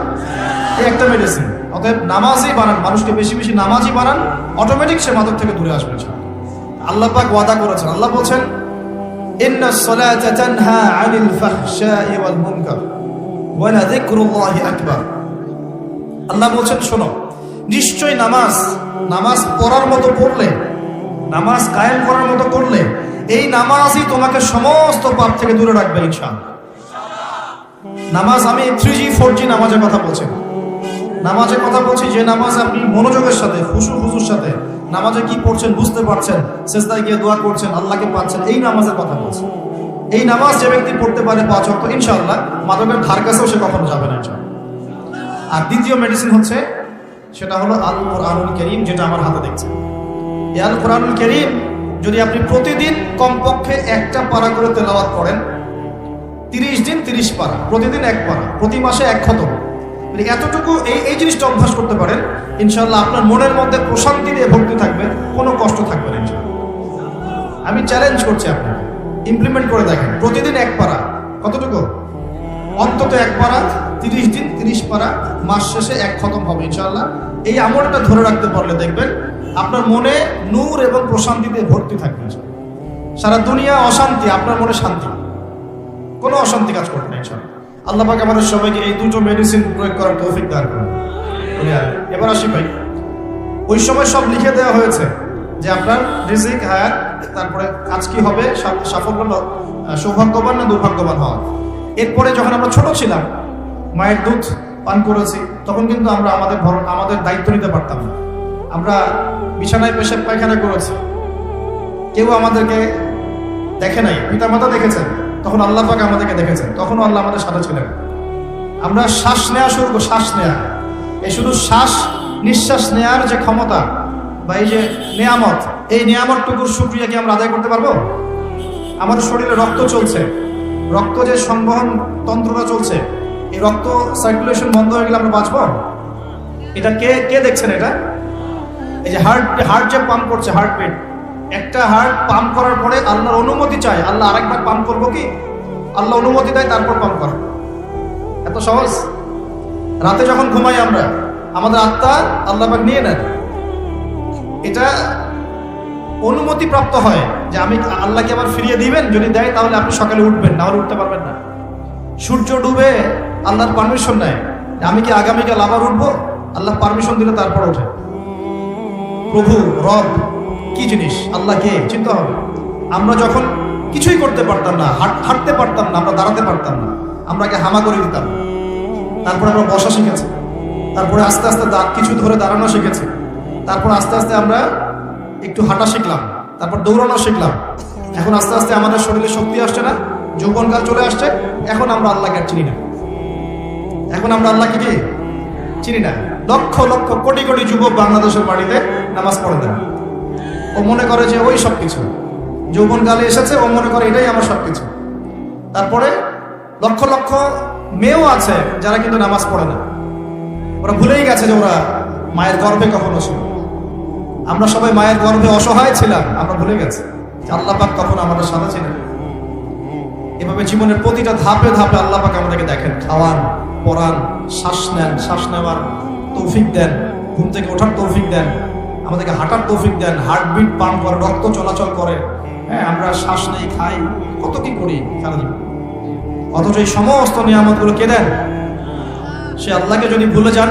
এই একটা মেডিসিন। অতএব নামাজই বানান, মানুষকে বেশি বেশি নামাজই বানান, অটোমেটিক সে মাদক থেকে দূরে আসবে। আল্লাহ পাক ওয়াদা করেছেন, আল্লাহ বলছেন ইন্নাস সালাতা তানহা আনিল ফাহশাই ওয়াল মুনকার ওয়া লাযিকরুল্লাহি আকবার। আল্লাহ বলছেন শোনো, নিশ্চয় নামাজ পড়ার মতো পড়লে, নামাজ কায়েম করার মতো করলে, এই নামাজই তোমাকে সমস্ত পাপ থেকে দূরে রাখবে ইনশাআল্লাহ। নামাজ, আমি 3G 4G নামাজের কথা বলছি, নামাজের কথা বলছি যে নামাজ আপনি মনোযোগের সাথে, খুশুর সাথে নামাজে কি পড়ছেন বুঝতে পারছেন, সিজদায় গিয়ে দোয়া করছেন, আল্লাহকে পাচ্ছেন, এই নামাজের কথা বলছি। এই নামাজ যে ব্যক্তি পড়তে পারে 5 ওয়াক্ত, ইনশাআল্লাহ মাদকের ধার কাছেও সে কখনো যাবে না ইনশাআল্লাহ। আর দ্বিতীয় মেডিসিন হচ্ছে, সেটা হলো আল কোরআনুল কারীম, যেটা আমার হাতে দেখছেন। এই আল কোরআনুল কারীম যদি আপনি প্রতিদিন কমপক্ষে একটা পারা করে তেলাওয়াত করেন, 30 দিন 30 পারা, প্রতিদিন 1 পারা, প্রতি মাসে 1 খতম, এতটুকু এই জিনিসটা অভ্যাস করতে পারেন, ইনশাআল্লাহ আপনার মনের মধ্যে প্রশান্তি দিয়ে ভক্তি থাকবে, কোনো কষ্ট থাকবে না ইনশাআল্লাহ। আমি চ্যালেঞ্জ করছি আপনাকে, ইমপ্লিমেন্ট করে দেখেন। প্রতিদিন 1 পারা, কতটুকু? অন্তত 1 পারা, 30 দিন 30 পারা, মাস শেষে 1 খতম হবে ইনশাআল্লাহ। এই আমলটা ধরে রাখতে পারলে দেখবেন আপনার মনে নূর এবং প্রশান্তি দিয়ে ভর্তি থাকবে। সারা দুনিয়া অশান্তি, আপনার মনে শান্তি, কোনো অশান্তি কাজ করবে না ইনশাআল্লাহ। আল্লাহ পাক আমাদের সবাইকে এই দুটো মেডিসিন প্রয়োগ করার তৌফিক দান করুন। এবার আসি ভাই, ওই সময় সব লিখে দেওয়া হয়েছে যে আপনার রিজিক, হায়াত, তারপরে কাজ কি হবে, সাফল্য, সৌভাগ্যবান না দুর্ভাগ্যবান হওয়া। এরপরে যখন আমরা ছোট ছিলাম, মায়ের দুধ পান করেছি, তখন কিন্তু আমরা আমাদের দায়িত্ব নিতে পারতাম না। আমরা বিছানায় পেশাব পায়খানা করেছি, কেউ আমাদেরকে দেখে নাই, পিতামাতা দেখেছেন, তখন আল্লাহ পাক আমাদেরকে দেখেছেন, তখনও আল্লাহ আমাদের সাথে ছিলেন। আমরা শ্বাস নেওয়া শুরু করব, শ্বাস নেওয়া, এই শুধু শ্বাস নিঃশ্বাস নেওয়ার যে ক্ষমতা বা এই যে নিয়ামত, এই নিয়ামতটুকুর শুকরিয়া কি আমরা আদায় করতে পারবো? আমাদের শরীরে রক্ত চলছে, রক্ত যে সংবহন তন্ত্রটা চলছে, এই রক্ত সার্কুলেশন বন্ধ হয়ে গেলে আমরা বাঁচবো? এটা কে দেখছেন? এটা এই যে হার্ট যে পাম্প করছে, হার্টবিট, একটা হার্ট পাম্প করার পরে আল্লাহর অনুমতি চায়, আল্লাহ আরেকবার পাম্প করবো কি? আল্লাহ অনুমতি দেয়, তারপর পাম্প করে। এত সহজ? রাতে যখন ঘুমাই আমরা, আমাদের আত্মা আল্লাহ পাক নিয়ে নেন, এটা অনুমতি প্রাপ্ত হয় যে আমি আল্লাহকে আবার ফিরিয়ে দিবেন, যদি দেয় তাহলে আপনি সকালে উঠবেন, না হলে উঠতে পারবেন না। সূর্য ডুবে আল্লাহর পারমিশন নেয়, আমি কি আগামীকাল আবার উঠবো? আল্লাহ পারমিশন দিলে তারপর ওঠে। প্রভু রব কি জিনিস, আল্লাহ কে চিন্তা হবে। আমরা যখন কিছুই করতে পারতাম না, হাঁটতে পারতাম না, আমরা দাঁড়াতে পারতাম না, আমরাকে হামা করে দিতাম, তারপরে আমরা বসা শিখেছি, তারপরে আস্তে আস্তে কিছু ধরে দাঁড়ানো শিখেছি, তারপর আস্তে আস্তে আমরা একটু হাঁটা শিখলাম, তারপর দৌড়ানো শিখলাম। এখন আস্তে আস্তে আমাদের শরীরে শক্তি আসছে না, যৌবনকাল চলে আসছে, এখন আমরা আল্লাহকে আর চিনি না। এখন আমরা আল্লাহকে কি চিনি না। লক্ষ লক্ষ কোটি কোটি যুবক বাংলাদেশের বাড়িতে নামাজ পড়ে দেন, ও মনে করে যে ওই সব কিছু, যৌবনকালে এসেছে, ও মনে করে এটাই আমার সবকিছু। তারপরে লক্ষ লক্ষ মেয়েও আছে যারা কিন্তু নামাজ পড়ে না, ওরা ভুলেই গেছে যে ওরা মায়ের গর্ভে কখনো ছিল। আমরা সবাই মায়ের গর্ভে অসহায় ছিলাম, আমরা ভুলে গেছি যে আল্লাহ পাক তখন আমাদের সাথে ছিলেন। এভাবে জীবনের প্রতিটা ধাপে ধাপে আল্লাহ পাক আমাদেরকে দেখেন, খাওয়ান, পড়ান, শ্বাস নেন, শ্বাস নেওয়ার তৌফিক দেন, ঘুম থেকে ওঠার তৌফিক দেন, আমাদেরকে হাঁটার তৌফিক দেন, হার্টবিট পাম্প করে, রক্ত চলাচল করে। হ্যাঁ, আমরা শ্বাস নেই, খাই, কত কি করি সারা জীবন, অথচ এই সমস্ত নিয়ামতগুলো কে দেন? সে আল্লাহকে যদি ভুলে যান,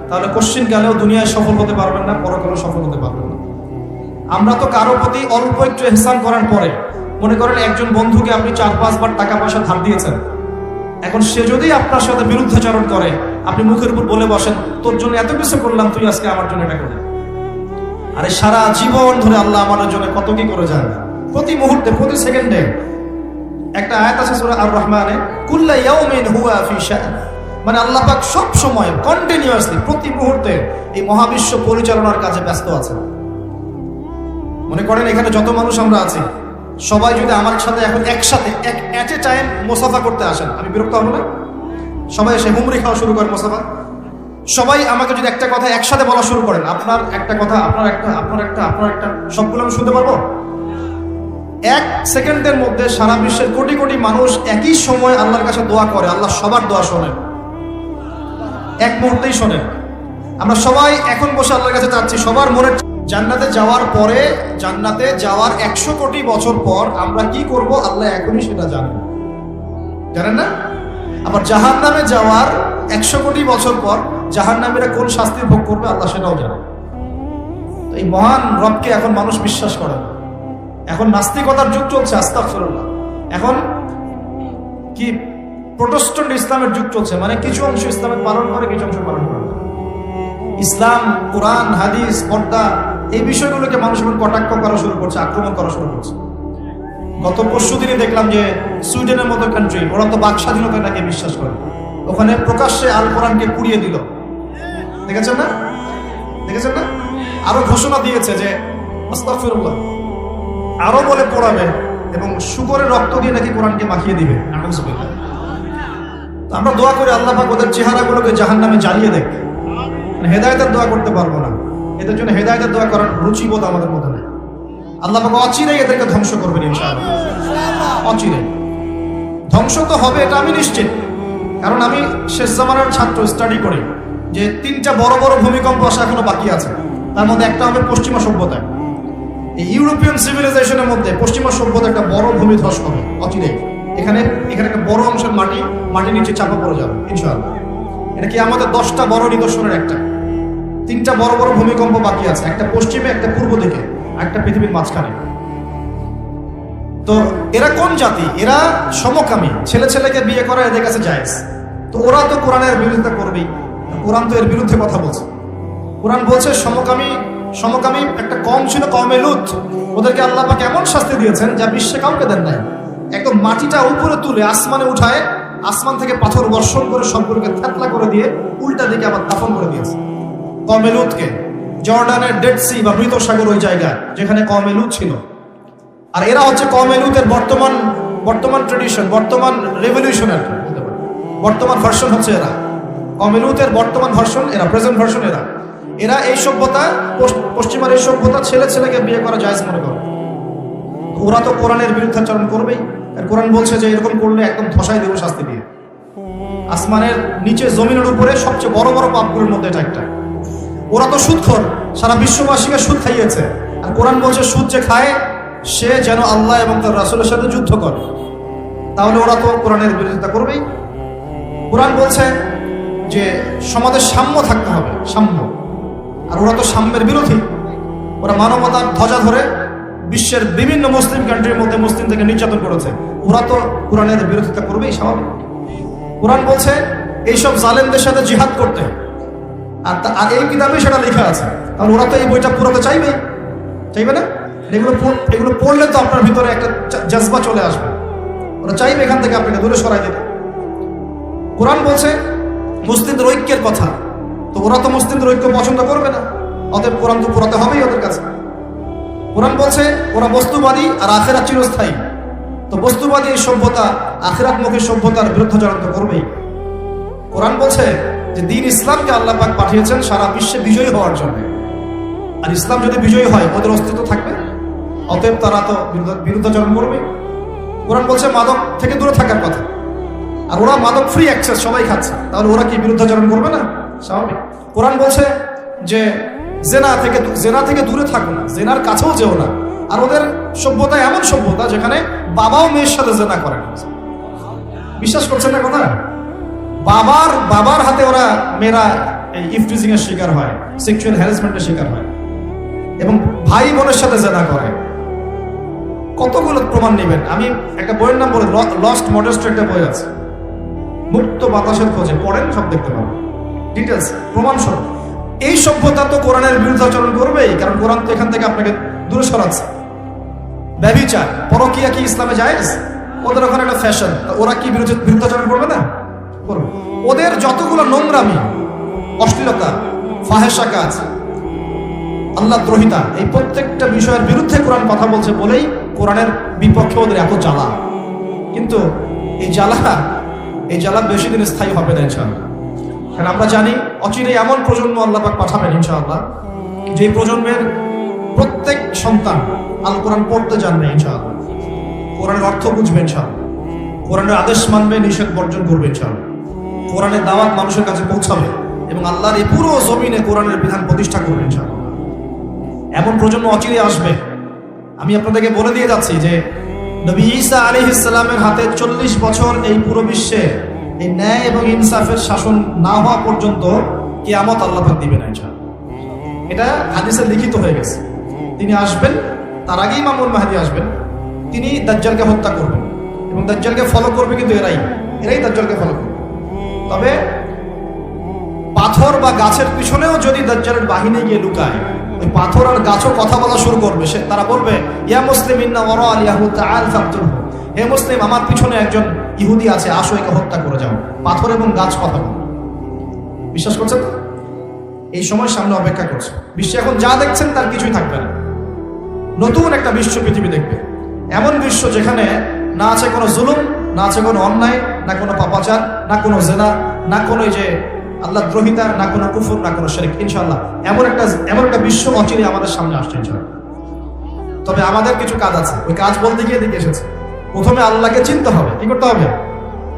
তাহলে কোশ্চিন কালেও দুনিয়ায় সফল হতে পারবেন না, পরকালেও সফল হতে পারবেন না। আমরা তো কারো প্রতি অল্প একটু ইহসান করার পরে, মনে করেন একজন বন্ধুকে আপনি 4-5 বার টাকা পয়সা ধার দিয়েছেন, এখন সে যদি আপনার সাথে বিরুদ্ধাচরণ করে, আপনি মুখের উপর বলে বসেন, তোর জন্য এত কিছু করলাম, তুই আজকে আমার জন্য এটা করলি। আরে সারা জীবন ধরে আল্লাহ আমাদের জন্য কত কি করে যান, প্রতি মুহূর্তে, প্রতি সেকেন্ডে। একটা আয়াত আছে সূরা আর রহমানে, কুল্লা ইয়াউমিন হুয়া ফি শা'n, মানে আল্লাহ পাক সব সময় কন্টিনিউয়াসলি প্রতি মুহূর্তে এই মহাবিশ্ব পরিচালনার কাজে ব্যস্ত আছে। মনে করেন এখানে যত মানুষ আমরা আছি, সবাই যদি আমার সাথে এখন একসাথে এট এ টাইম মোসাফা করতে আসেন, আমি বিরক্ত হব না? সবাই এসে হুমরি খাওয়া শুরু করেন মোসাফা, সবাই আমাকে যদি একটা কথা একসাথে বলা শুরু করেন, আপনার একটা কথা, আপনার একটা, সবগুলো আমি শুনতে পারবো? 1 সেকেন্ডের মধ্যে সারা বিশ্বের কোটি কোটি মানুষ একই সময় আল্লাহর কাছে দোয়া করে, আল্লাহ সবার দোয়া শোনেন, এক মুহূর্তেই শোনেন। আমরা সবাই এখন বসে আল্লাহর কাছে চাচ্ছি, সবার মনে জান্নাতে যাওয়ার পরে, জান্নাতে যাওয়ার 100 কোটি বছর পর আমরা কি করব আল্লাহ এখনই সেটা জানেন, জানেন না? আবার জাহান্নামে যাওয়ার 100 কোটি বছর পর জাহান্নামীরা কোন শাস্তি ভোগ করবে আল্লাহ সেটাও জানেন। তো এই মহান রবকে এখন মানুষ বিশ্বাস করে না। এখন নাস্তিকতার যুগ চলছে, আস্তাগফিরুল্লাহ। এখন কি প্রোটেস্ট্যান্ট ইসলামের যুগ চলছে, মানে কিছু অংশ ইসলামের পালন করে, কিছু অংশ পালন করে না। ইসলাম, কোরআন, হাদিস, পর্দা, এই বিষয়গুলোকে মানুষ এখন কটাক্ষ করা শুরু করছে, আক্রমণ করা শুরু করছে। গত পরশু দিনে দেখলাম যে সুইডেনের মতো কান্ট্রি, ওরা তো বাক স্বাধীনতাটাকে বিশ্বাস করে, ওখানে প্রকাশ্যে আল কোরআনকে পুড়িয়ে দিল। দেখেছেন না? দেখেছেন না? আরো ঘোষণা দিয়েছে যে আস্তাগফিরুল্লাহ, আরো বলে পড়াবে এবং শুকরের রক্ত দিয়ে নাকি কোরআনকে মাখিয়ে দিবে। তো আমরা দোয়া করি আল্লাহ পাক ওদের চেহারাগুলোকে জাহান্নামে জ্বালিয়ে দেখ। হেদায়েতের দোয়া করতে পারবো না, এদের জন্য হেদায়েতের দোয়া করার রুচিবোধ আমাদের মধ্যে নেই। আল্লাহ পাক অচিরেই এদেরকে ধ্বংস করবেন ইনশাআল্লাহ, অচিরেই ধ্বংস তো হবে, এটা আমি নিশ্চিত। কারণ আমি শেষ জামানার ছাত্র, স্টাডি করি যে 3টা বড় বড় ভূমিকম্প আসা এখনো বাকি আছে। তার মধ্যে একটা হবে পশ্চিমা সভ্যতায়, এই ইউরোপিয়ান সিভিলাইজেশনের মধ্যে পশ্চিমা সভ্যতা একটা বড় ভূমিধস হবে অচিরেই। এখানে একটা বড় অংশের মাটি নিচে চাপা পড়ে যাবে ইনশাআল্লাহ। এটা কি আমাদের 10টা বড় নিদর্শনের একটা। 3টা বড় বড় ভূমিকম্প বাকি আছে, একটা পশ্চিমে, একটা পূর্ব দিকে, একটা পৃথিবীর মাঝখানে। তো এরা কোন জাতি? এরা সমকামী, ছেলে ছেলেকে বিয়ে করা এদের কাছে জায়েজ। তো ওরা তো কোরআনের বিরোধিতা করবেই, কোরআন তো এর বিরুদ্ধে কথা বলছে। কোরআন বলছে সমকামী একটা কম ছিল, কওমে লূত, ওদেরকে আল্লাহ পাক এমন শাস্তি দিয়েছেন যা বিশ্বে কাউকে দেন নাই। একদম মাটিটা উপরে তুলে আসমানে উঠায়, আসমান থেকে পাথর বর্ষণ করে সবগুলোকে থেতলা করে দিয়ে উল্টা দিকে আবার দাফন করে দিয়েছে কওমে লূতকে। জর্ডানের ডেড সি বা মৃত সাগর, ওই জায়গা যেখানে কওমে লূত ছিল। আর এরা হচ্ছে কওমে লূতের বর্তমান ট্রেডিশন, বর্তমান রেভলিউশনের বর্তমান ভার্সন হচ্ছে এরা। কওমে লূতের বর্তমান ভার্সন এরা, প্রেজেন্ট ভার্সন এরা এই সভ্যতা, পশ্চিমার এই সভ্যতা ছেলে ছেলেকে বিয়ে করা জায়েজ মনে করে। ওরা তো কোরআনের বিরুদ্ধাচরণ করবেই। আর কোরআন বলছে যে এরকম করলে একদম ধসাই দেব শাস্তি দিয়ে। আসমানের নিচে, জমিনের উপরে সবচেয়ে বড় বড় পাপগুলোর মধ্যে এটা একটা। ওরা তো সুদখোর, সারা বিশ্ববাসীকে সুদ খাইয়েছে। আর কোরআন বলছে সুদ যে খায় সে যেন আল্লাহ এবং তার রাসূলের সাথে যুদ্ধ করে। তাহলে ওরা তো কোরআনের বিরোধিতা করবেই। কোরআন বলছে যে সমাজে সাম্য থাকতে হবে, সাম্য। আর ওরা তো সাম্যের বিরোধী। ওরা মানবতার ধ্বজা ধরে বিশ্বের বিভিন্ন মুসলিম কান্ট্রির মধ্যে মুসলিমদেরকে নির্যাতন করেছে। ওরা তো কোরআনের বিরোধিতা করবেই, স্বাভাবিক। কোরআন বলছে এইসব জালেমদের সাথে জিহাদ করতে, আর এই কিতাবে সেটা লেখা আছে। তাহলে ওরা তো এই বইটা পুরোতে চাইবে না? এগুলো পড়লে তো আপনার ভিতরে একটা জজবা চলে আসবে, ওরা চাইবে এখান থেকে আপনাকে দূরে সরাই দিতে। কোরআন বলছে মুসলিমদের ঐক্যের কথা, তো ওরা তো মুসলিমদের ঐক্য পছন্দ করবে না, অতএব কোরআন তো পুরাতে হবেই ওদের কাছে। কোরআন বলছে ওরা বস্তুবাদী আর আখিরাত চিরস্থায়ী, তো বস্তুবাদী এই সভ্যতা আখিরাতমুখী সভ্যতার বিরুদ্ধাচরণ তো করবেই। কোরআন বলছে যে দ্বীন ইসলামকে আল্লাহ পাক পাঠিয়েছেন সারা বিশ্বে বিজয়ী হওয়ার জন্য, আর ইসলাম যদি বিজয়ী হয় ওদের অস্তিত্ব থাকবে, অতএব তারা তো বিরুদ্ধাচরণ করবে। কোরআন বলছে মাদক থেকে দূরে থাকার কথা, আর ওরা মাদক ফ্রি অ্যাক্সেস সবাই খাচ্ছে, তাহলে ওরা কি বিরুদ্ধাচরণ করবে না? স্বাভাবিক। কোরআন বলছে যে জেনা থেকে দূরে থাকো না, জেনার কাছেও যেও না। আর ওদের সভ্যতা এমন সভ্যতা যেখানে বাবাও মেয়ের সাথে জেনা করে না। বিশ্বাস করছেন না কথা? বাবার হাতে ওরা মেয়েরা ইফটিজিং এর শিকার হয়, সেক্সুয়াল হ্যারাসমেন্টের শিকার হয়, এবং ভাই বোনের সাথে জেনা করে। কতগুলো প্রমাণ নেবেন? আমি একটা বইয়ের নাম বলে, লস্ট মডেস্ট একটা বই আছে, মুক্ত বাতাসের খোঁজে, পড়েন, সব দেখতে পাবেন, ডিটেলস প্রমাণ স্বরূপ। এই সভ্যতা তো কোরআনের বিরুদ্ধাচরণ করবেই, কারণ কোরআন তো এখান থেকে আপনাকে দূরে সরাচ্ছে। ব্যভিচার, পরকীয়া কি ইসলামে জায়েজ? ওদের ওখানে একটা ফ্যাশন, ওরা কি বিরুদ্ধাচরণ করবে না? করবে। ওদের যতগুলো নোংরামি, অশ্লীলতা, ফাহেশা কাজ, আল্লাহ দ্রোহিতা, এই প্রত্যেকটা বিষয়ের বিরুদ্ধে কোরআন কথা বলছে বলেই কোরআনের বিপক্ষে ওদের এত জ্বালা। কিন্তু এই জ্বালা বেশি দিন স্থায়ী হবে না ইনশাআল্লাহ। কারণ আমরা জানি অচিরেই এমন প্রজন্ম আল্লাহ পাক পাঠাবেন ইনশাআল্লাহ, যে প্রজন্মের প্রত্যেক সন্তান আল কোরআন পড়তে জানবে ইনশাআল্লাহ, কোরআনের অর্থ বুঝবে ইনশাআল্লাহ, কোরআনের আদেশ মানবে, নিষেধ বর্জন করবে ইনশাআল্লাহ, কোরআনের দাওয়াত মানুষের কাছে পৌঁছাবে এবং আল্লাহর এই পুরো জমিনে কোরআনের বিধান প্রতিষ্ঠা করবে ইনশাআল্লাহ। এমন প্রজন্ম অচিরে আসবে। আমি আপনাদেরকে বলে দিয়ে যাচ্ছি যে নবী ঈসা আলাইহিস সালামের হাতে 40 বছর এই পুরো বিশ্বে এই ন্যায় এবং ইনসাফের শাসন না হওয়া পর্যন্ত কিয়ামত আল্লাহ পাক দিবেন ইনশাআল্লাহ। এটা হাদিসে লিখিত হয়ে গেছে। তিনি আসবেন, তার আগেই ইমামুল মাহদী আসবেন। তিনি দাজ্জালকে হত্যা করবেন এবং দাজ্জালকে ফলো করবে, কিন্তু এরাই দাজ্জালকে ফলো করবে। তবে পাথর বা গাছের পিছনেও যদি দাজ্জালের বাহিনী গিয়ে লুকায়, ওই পাথর আর গাছও কথা বলা শুরু করবে। তারা বলবে, ইয়া মুসলিম ইন্না ওয়ারা আল ইয়াহুদ তাআল ফাকতুলহু, হে মুসলিম আমার পিছনে একজন ইহুদি আছে, আসো একে হত্যা করে যাও। পাথর এবং গাছ কথা বলবে। বিশ্বাস করছেন? এই সময় সামনে অপেক্ষা করছে। বিশ্বে এখন যা দেখছেন তার কিছুই থাকবে না। নতুন একটা বিশ্ব পৃথিবী দেখবে, এমন বিশ্ব যেখানে না আছে কোনো জুলুম, না আছে কোনো অন্যায়, না কোনো পাপাচার, না কোনো জেনা, না কোনো এই যে আল্লাহ দ্রোহিতা, না কোনো কুফর, না কোনো শিরক। ইনশাআল্লাহ এমন একটা বিশ্ব অচিরে আমাদের সামনে আসছে ইনশাআল্লাহ। তবে আমাদের কিছু কাজ আছে, ওই কাজ বলতে গিয়ে দিকে এসেছে। প্রথমে আল্লাহকে চিনতে হবে। কি করতে হবে?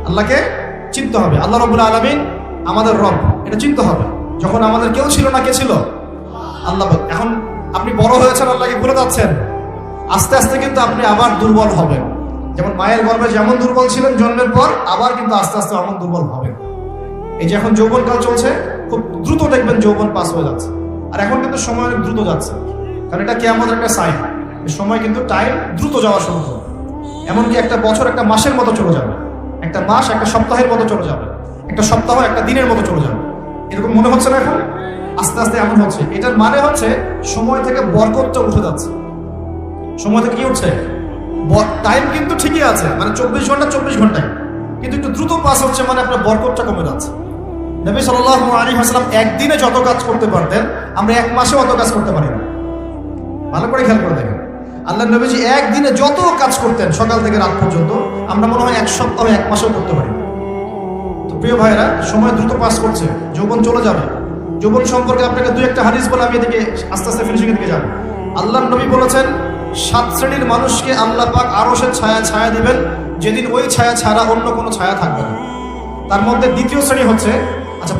আল্লাহকে চিনতে হবে। আল্লাহ রাব্বুল আলামিন আমাদের রব, এটা চিনতে হবে। যখন আমাদের কেউ ছিল না, কে ছিল? আল্লাহ। এখন আপনি বড় হয়েছেন, আল্লাহকে ভুলে যাচ্ছেন, আস্তে আস্তে কিন্তু আপনি আবার দুর্বল হবেন। যেমন মায়ের গর্ভে যেমন দুর্বল ছিলেন জন্মের পর, আবার কিন্তু আস্তে আস্তে এমন দুর্বল হবেন। এই যে এখন যৌবনকাল চলছে, খুব দ্রুত দেখবেন যৌবন পাস হয়ে যাচ্ছে। আর এখন কিন্তু সময় অনেক দ্রুত যাচ্ছে, কারণ এটা কিয়ামতের একটা সাইন। সময় কিন্তু টাইম দ্রুত যাওয়া শুরু করবে। এমনকি একটা বছর একটা মাসের মতো চলে যাবে, একটা মাস একটা সপ্তাহের মতো চলে যাবে, একটা সপ্তাহ একটা দিনের মতো চলে যাবে। এরকম মনে হচ্ছে না এখন? আস্তে আস্তে এমন হচ্ছে। এটার মানে হচ্ছে সময় থেকে বরকতটা উঠে যাচ্ছে। সময় থেকে কি উঠছে? টাইম কিন্তু ঠিকই আছে, মানে 24 ঘন্টা 24 ঘন্টায়, কিন্তু একটু দ্রুত পাস হচ্ছে, মানে আপনার বরকতটা কমে যাচ্ছে। নবী সাল্লাল্লাহু আলাইহি ওয়াসাল্লাম একদিনে যত কাজ করতে পারতেন, আমরা এক মাসে অত কাজ করতে পারি না। ভালো করে খেয়াল করে দেখেন, আল্লাহ নবীজি একদিনে যত কাজ করতেন সকাল থেকে রাত পর্যন্ত, আমরা মনে হয় এক সপ্তাহ এক মাসেও করতে পারি। তো প্রিয় ভাইরা, সময় দ্রুত পাস করছে, যৌবন চলে যাবে। যৌবন সম্পর্কে আপনাকে দুই একটা হাদিস বলে আমি এদিকে আস্তে আস্তে ফিনিশিং এর দিকে যাব। আল্লাহর নবী বলেছেন, 7 শ্রেণীর মানুষকে আল্লাহ পাক আরশের ছায়া দিবেন, যেদিন ওই ছায়া ছাড়া অন্য কোনো ছায়া থাকবে না। তার মধ্যে দ্বিতীয় শ্রেণী হচ্ছে,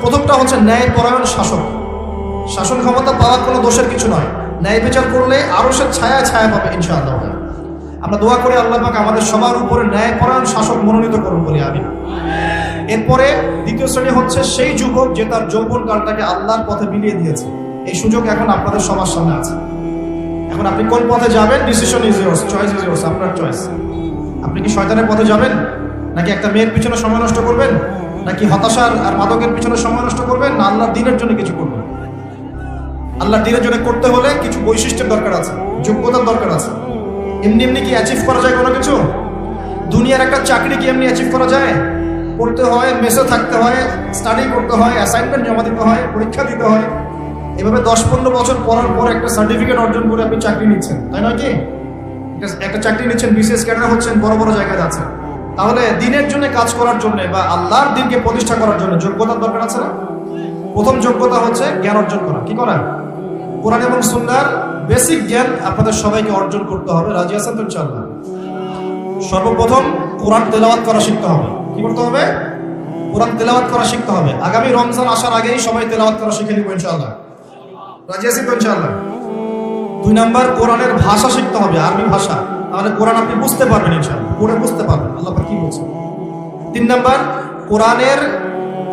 প্রথমটা হচ্ছে ন্যায়পরায়ণ শাসক। শাসন ক্ষমতা পাওয়ার কোনো দোষের কিছু নয়, ন্যায় বিচার করলে আরশের ছায়া পাবে ইনশাআল্লাহ। আমরা দোয়া করি আল্লাহ পাক আমাদের সবার উপরে ন্যায়পরায়ণ শাসক মনোনীত করুন বলি আমিন। এরপরে দ্বিতীয় শ্রেণী হচ্ছে সেই যুবক যে তার যৌবনকালটাকে আল্লাহর পথে বিলিয়ে দিয়েছে। এই সুযোগ এখন আপনাদের সবার সামনে আছে। এখন আপনি কোন পথে যাবেন, decision is yours, choice is yours, আপনার চয়েস। আপনি কি শয়তানের পথে যাবেন, নাকি একটা মেয়ের পিছনে সময় নষ্ট করবেন, নাকি হতাশার আর মাদকের পিছনে সময় নষ্ট করবেন, না আল্লাহর দ্বীনের জন্য কিছু করবেন? আল্লাহর দ্বীনের জন্য করতে হলে কিছু বৈশিষ্ট্যের দরকার আছে, যোগ্যতার দরকার আছে। এমনি এমনি কি অ্যাচিভ করা যায় কোনো কিছু? দুনিয়ার একটা চাকরি কি এমনি অ্যাচিভ করা যায়? পড়তে হয়, মেসে থাকতে হয়, স্টাডি করতে হয়, অ্যাসাইনমেন্ট জমা দিতে হয়, পরীক্ষা দিতে হয়। এভাবে 10-15 বছর পড়ার পর একটা সার্টিফিকেট অর্জন করে আপনি চাকরি নিচ্ছেন, তাই নয় কি? একটা চাকরি নিচ্ছেন, বিশেষ ক্যাডার হচ্ছেন, বড় বড় জায়গায় যাচ্ছেন। তাহলে দিনের জন্য কাজ করার জন্য বা আল্লাহর দিনকে প্রতিষ্ঠা করার জন্য যোগ্যতার দরকার আছে না? প্রথম যোগ্যতা হচ্ছে জ্ঞান অর্জন করা। কি করা? কোরআন এবং সুন্নাহর বেসিক জ্ঞান আপনাদের সবাইকে অর্জন করতে হবে। রাজি আছেন তো ইনশাআল্লাহ? সর্বপ্রথম কোরআন তেলাওয়াত করা শিখতে হবে। কি করতে হবে? কোরআন তেলাওয়াত করা শিখতে হবে। আগামী রমজান আসার আগেই সবাই তেলাওয়াত করা শিখে নিব ইনশাআল্লাহ। রাজি আছেন তো ইনশাআল্লাহ? 2 নাম্বার, কোরআনের ভাষা শিখতে হবে, আরবি ভাষা। তাহলে কোরআন আপনি বুঝতে পারবেন ইনশাআল্লাহ, পড়ে বুঝতে পারবেন আল্লাহ পাক কি বলছেন। 3 নাম্বার, কোরআনের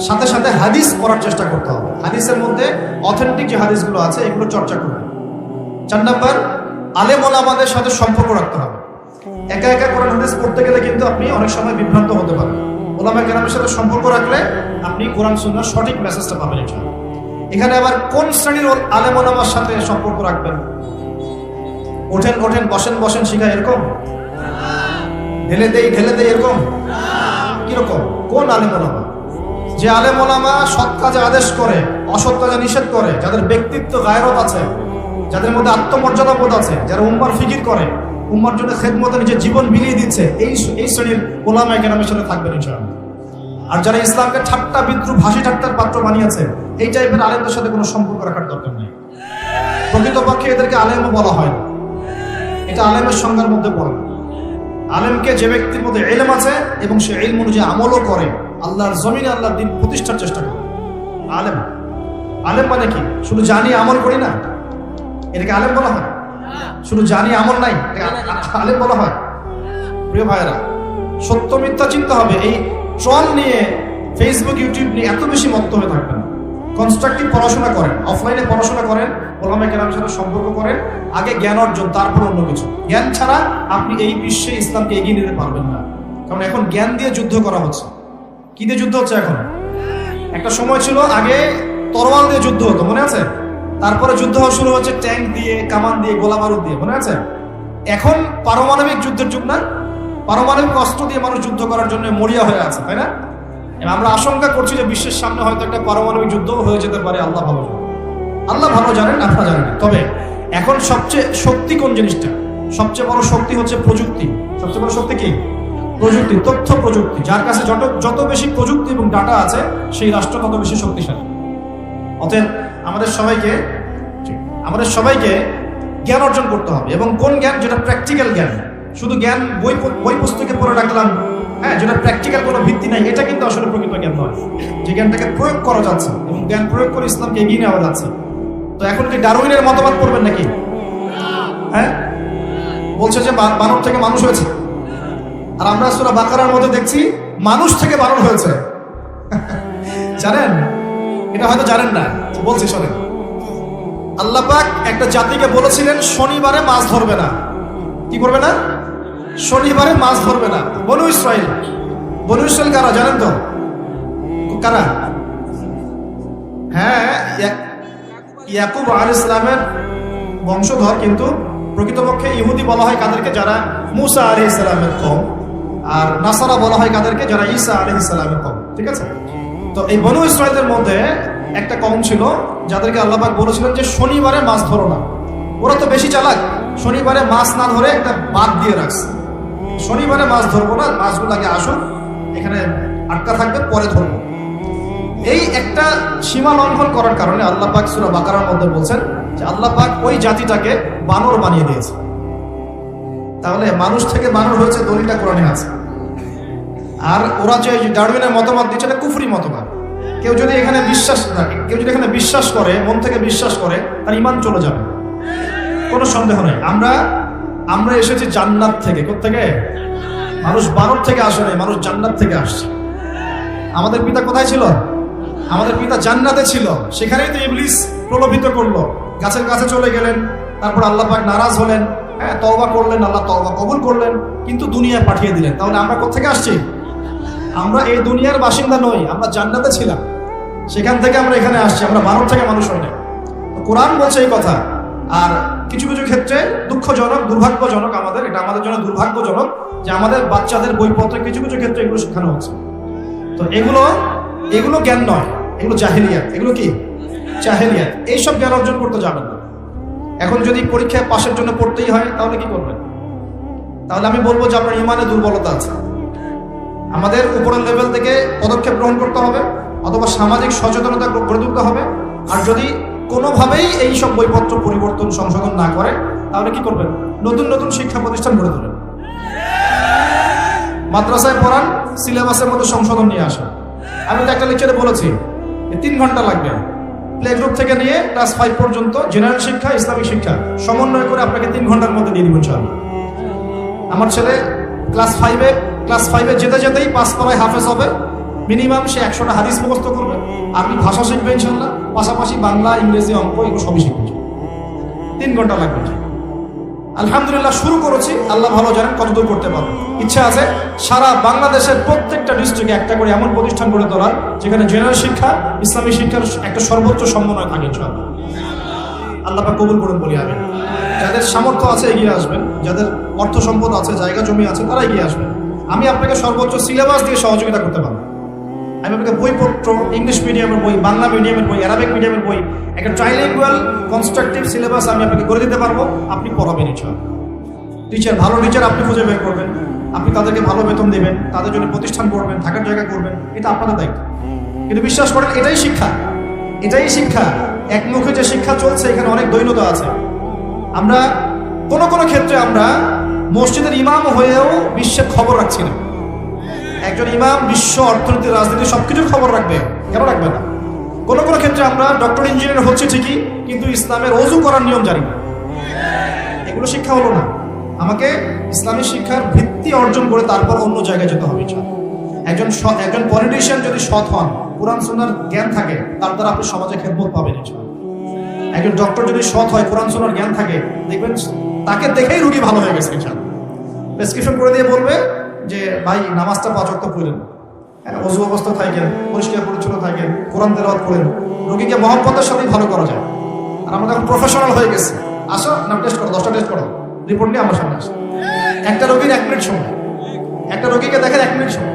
সাথে সাথে হাদিস পড়ার চেষ্টা করতে হবে। হাদিসের মধ্যে অথেন্টিক যে হাদিসগুলো আছে এগুলো চর্চা করবেন। 4 নাম্বার, আলেম ওলামাদের সাথে সম্পর্ক রাখতে হবে। একা একা কোরআন হাদিস পড়তে গেলে কিন্তু আপনি অনেক সময় বিভ্রান্ত হতে পারেন। ওলামা কেরামের সাথে সম্পর্ক রাখলে আপনি কোরআন সুন্নাহর সঠিক মেসেজটা পাবেন ইনশাআল্লাহ। এখানে আবার কোন শ্রেণীর আলেম ওলামার সাথে সম্পর্ক রাখবেন? ওঠেন বসেন শিখায় এরকম, ঢেলে দেই এরকম কিরকম? কোন আলেম ওলামা? যে আলেম ওলামা সৎ কাজে আদেশ করে, অসৎ কাজে নিষেধ করে, যাদের ব্যক্তিত্ব গায়রত আছে, যাদের মধ্যে আত্মমর্যাদা বোধ আছে, যারা উম্মার ফিকির করে, উম্মার জন্য খেদমতে নিজের জীবন বিলিয়ে দিচ্ছে, এই শ্রেণীর ওলামা কেরামের সাথে থাকবেন ইনশাআল্লাহ। আর যারা ইসলামকে ঠাট্টা বিদ্রুপ হাসি ঠাট্টার পাত্র বানিয়েছে, এই টাইপের আলেমদের সাথে কোনো সম্পর্ক রাখার দরকার নেই। প্রকৃতপক্ষে এদেরকে আলেমও বলা হয় না, এটা আলেমের সংজ্ঞার মধ্যে পড়ে। আলেমকে যে ব্যক্তির মধ্যে ইলম আছে এবং সে ইলম অনুযায়ী আমলও করে, আল্লাহর জমিনে আল্লাহর দ্বীন প্রতিষ্ঠার চেষ্টা করে, আলেম। আলেম মানে কি? শুধু জানি আমল করি না, এটাকে আলেম বলা হয়? শুধু জানি আমল নাই, আলেম বলা হয়? প্রিয় ভাইয়েরা, সত্য মিথ্যা চিন্তা হবে। এই ট্রল নিয়ে, ফেসবুক ইউটিউব নিয়ে এত বেশি মত্ত হয়ে থাকবেন। কনস্ট্রাকটিভ পড়াশোনা করেন, অফলাইনে পড়াশোনা করেন, ওলামায়ে কেরামের সাথে সম্পর্ক করেন, আগে জ্ঞান অর্জন, তারপর অন্য কিছু। জ্ঞান ছাড়া আপনি এই বিশ্বে ইসলামকে এগিয়ে নিতে পারবেন না। কারণ এখন জ্ঞান দিয়ে যুদ্ধ করা হচ্ছে। কি দিয়ে যুদ্ধ হচ্ছে এখন? একটা সময় ছিল আগে তরোয়াল দিয়ে যুদ্ধ হতো, মনে আছে? তারপরে যুদ্ধ হওয়া শুরু হচ্ছে ট্যাঙ্ক দিয়ে, কামান দিয়ে, গোলা বারুদ দিয়ে, মনে আছে? এখন পারমাণবিক যুদ্ধের যুগ না? পারমাণবিক অস্ত্র দিয়ে মানুষ যুদ্ধ করার জন্য মরিয়া হয়ে আছে, তাই না? আমরা আশঙ্কা করছি যে বিশ্বের সামনে হয়তো একটা পারমাণবিক যুদ্ধ হয়ে যেতে পারে। আল্লাহ ভালো জানেন, আল্লাহ ভালো জানেন, আপনারা জানেন। তবে এখন সবচেয়ে শক্তি কোন জিনিসটা? সবচেয়ে বড় শক্তি হচ্ছে প্রযুক্তি। সবচেয়ে বড় শক্তি কি? প্রযুক্তি, তথ্য প্রযুক্তি। যার কাছে যত বেশি প্রযুক্তি এবং ডাটা আছে, সেই রাষ্ট্র তত বেশি শক্তিশালী। অতএব আমাদের সবাইকে জ্ঞান অর্জন করতে হবে। এবং কোন জ্ঞান? যেটা প্র্যাকটিক্যাল জ্ঞান। শুধু জ্ঞান বই পুস্তকে পড়ে রাখলাম, হ্যাঁ, যেটা প্র্যাকটিক্যাল কোনো ভিত্তি নাই, এটা কিন্তু আসলে প্রকৃত জ্ঞান নয়। যে জ্ঞানটাকে প্রয়োগ করা যাচ্ছে এবং জ্ঞান প্রয়োগ করে ইসলামকে এগিয়ে নেওয়া যাচ্ছে। তো এখন কি ডারউইনের মতবাদ পড়বেন নাকি? হ্যাঁ, বলছে যে বানর থেকে মানুষ হয়েছে, আর আমরা সূরা বাকারার মধ্যে দেখছি মানুষ থেকে বানর হয়েছে। জানেন? এটা হয়তো জানেন না, বলছি শোনেন। আল্লাহ পাক একটা জাতিকে বলেছিলেন শনিবারে মাছ ধরবে না। কি করবে না? শনিবারে মাছ ধরবে না। বনু ইসরাইল। বনু ইসরাইল কারা জানেন তো? কারা? হ্যাঁ, ইয়াকুব আলাইহিস সালামের বংশধর, কিন্তু প্রকৃতপক্ষে ইহুদি বলা হয় কাদেরকে? যারা মুসা আলাইহিস সালামের কওম। আর নাসারা বলা হয় কাদেরকে? যারা ঈসা আলাইহিস সালামের কওম। ঠিক আছে? তো এই বনু ইসরাইলের মধ্যে একটা কওম ছিল যাদেরকে আল্লাহ পাক বলেছিলেন যে শনিবারে মাছ ধরো না। ওরা তো বেশি চালাক, শনিবারে মাছ না ধরে একটা বাদ দিয়ে রাখছে, শনিবারে মাছ ধরবো না, মাছগুলো আগে আসুন, এখানে আটকা থাকবে, পরে ধরবো। এই একটা সীমা লঙ্ঘন করার কারণে আল্লাহ পাক সূরা বাকারার মধ্যে বলছেন যে আল্লাহ পাক ওই জাতিটাকে বানর বানিয়ে দিয়েছে। তাহলে মানুষ থেকে বানর হয়েছে, দলিলটা কোরআনে আছে। আর ওরা যে ডারউইনের মতবাদ দিচ্ছে, এটা কুফরি মতবাদ। কেউ যদি এখানে বিশ্বাস করে, মন থেকে বিশ্বাস করে, তার ঈমান চলে যাবে, কোনো সন্দেহ নেই। আমরা এসেছি জান্নাত থেকে। কোত্থেকে? মানুষ বানর থেকে আসে নাই, মানুষ জান্নাত থেকে আসছে। আমাদের পিতা কোথায় ছিল? আমাদের পিতা জান্নাতে ছিল। সেখানেই তো ইবলিস প্রলোভিত করলো, গাছের কাছে চলে গেলেন। তারপর আল্লাহ পাক নারাজ হলেন, হ্যাঁ, তওবা করলেন, আল্লাহ তওবা কবুল করলেন, কিন্তু দুনিয়ায় পাঠিয়ে দিলেন। তাহলে আমরা কোত্থেকে আসছি? আমরা এই দুনিয়ার বাসিন্দা নই, আমরা জান্নাতে ছিলাম, সেখান থেকে আমরা এখানে আসছি। আমরা বানর থেকে মানুষ হই না। কোরআন বলছে এই কথা। আর কিছু কিছু ক্ষেত্রে দুঃখজনক, দুর্ভাগ্যজনক, এটা আমাদের জন্য দুর্ভাগ্যজনক যে আমাদের বাচ্চাদের বইপত্রে কিছু কিছু ক্ষেত্রে এগুলো শেখানো হচ্ছে। তো এগুলো জ্ঞান নয়, এগুলো জাহেলিয়াত। এগুলো কি? জাহেলিয়াত। এইসব জ্ঞান অর্জন করতে যাবেন না। এখন যদি পরীক্ষায় পাশের জন্য পড়তেই হয়, তাহলে কি করবেন? তাহলে আমি বলবো যে আপনার ঈমানে দুর্বলতা আছে। আমাদের উপরের লেভেল থেকে পদক্ষেপ গ্রহণ করতে হবে, অথবা সামাজিক সচেতনতা গড়ে তুলতে হবে। আর যদি কোনোভাবেই এই সব বইপত্র পরিবর্তন, সংশোধন না করে, তাহলে কি করবেন? নতুন নতুন শিক্ষা প্রতিষ্ঠান গড়ে তোলেন, মাদ্রাসায় পড়ান, সিলেবাসের মধ্যে সংশোধন নিয়ে আসেন। আমি তো একটা লেকচারে বলেছি 3 ঘন্টা লাগবে, প্লে গ্রুপ থেকে নিয়ে ক্লাস 5 পর্যন্ত জেনারেল শিক্ষা, ইসলামিক শিক্ষা সমন্বয় করে আপনাকে 3 ঘন্টার মধ্যে দিয়ে দিব ইনশাআল্লাহ। আমার ছেলে ক্লাস 5-এ যেতে যেতেই 5 পারায় হাফেজ হবে। মিনিমাম সে 100টা হাদিস মুখস্থ করবে। আপনি ভাষা শিখবে ইনশাআল্লাহ, পাশাপাশি বাংলা, ইংরেজি, অঙ্ক, এগুলো সবই শিখবে। 3 ঘন্টা লাগবে। আলহামদুলিল্লাহ শুরু করেছি, আল্লাহ ভালো জানেন কতদূর করতে পারবো। ইচ্ছা আছে সারা বাংলাদেশের প্রত্যেকটা ডিস্ট্রিক্টে একটা করে এমন প্রতিষ্ঠান গড়ে তোলার, যেখানে জেনারেল শিক্ষা, ইসলামী শিক্ষার একটা সর্বোচ্চ সমন্বয় থাকে ইনশাআল্লাহ। আল্লাহ পাক কবুল করুন বলি আমি। যাদের সামর্থ্য আছে এগিয়ে আসবেন, যাদের অর্থ সম্পদ আছে, জায়গা জমি আছে, তারা এগিয়ে আসবেন। আমি আপনাকে সর্বোচ্চ সিলেবাস দিয়ে সহযোগিতা করতে পারবো। আমি আপনাকে বইপত্র, ইংলিশ মিডিয়ামের বই, বাংলা মিডিয়ামের বই, অ্যারাবিক মিডিয়ামের বই, একটা ট্রাইলিঙ্গুয়াল কনস্ট্রাকটিভ সিলেবাস আমি আপনাকে করে দিতে পারবো। আপনি পড়াবেন ইনশাআল্লাহ। ভালো টিচার আপনি খুঁজে বের করবেন, আপনি তাদেরকে ভালো বেতন দেবেন, তাদের জন্য প্রতিষ্ঠান করবেন, থাকার জায়গা করবেন, এটা আপনাদের দায়িত্ব। কিন্তু বিশ্বাস করেন, এটাই শিক্ষা। একমুখে যে শিক্ষা চলছে, এখানে অনেক দৈন্যতা আছে। আমরা কোনো ক্ষেত্রে আমরা মসজিদের ইমাম হয়েও বিশ্বের খবর রাখছি না। একজন ইমাম বিশ্ব অর্থনীতি, রাজনীতি সবকিছুর খবর রাখবে, কেন রাখবে না? কোনো কোনো ক্ষেত্রে আমরা ডক্টর ইঞ্জিনিয়ার হচ্ছে ঠিকই, কিন্তু ইসলামের ওযু করার নিয়ম জানি না। এগুলো শিক্ষা হলো না। আমাকে ইসলামী শিক্ষার ভিত্তি অর্জন করে তারপর অন্য জায়গায় যেতে হবে। একজন পলিটিশিয়ান যদি সৎ হন, কোরআন সুন্নাহর জ্ঞান থাকে, তার দ্বারা আপনি সমাজে খেদমত পাবেন ইনশাআল্লাহ। একজন ডক্টর যদি সৎ হয়, কোরআন সুন্নাহর জ্ঞান থাকে, দেখবেন তাকে দেখেই রোগী ভালো হয়ে গেছে ইনশাআল্লাহ। প্রেসক্রিপশন করে দিয়ে বলবে যে ভাই নামাজটা 5 ওয়াক্ত পড়েন, ওযু অবস্থা থাকেন, পরিষ্কার পরিচ্ছন্ন থাকেন, কোরআন তেলাওয়াত করেন, রোগীকে মহব্বতের সাথেই ভালো করা যায়। আর আমরা এখন প্রফেশনাল হয়ে গেছি, আসো না টেস্ট করো, 10টা টেস্ট করো, রিপোর্ট নিয়ে আমার সামনে আসো। একটা রোগীর 1 মিনিট সময়, একটা রোগীকে দেখেন 1 মিনিট সময়।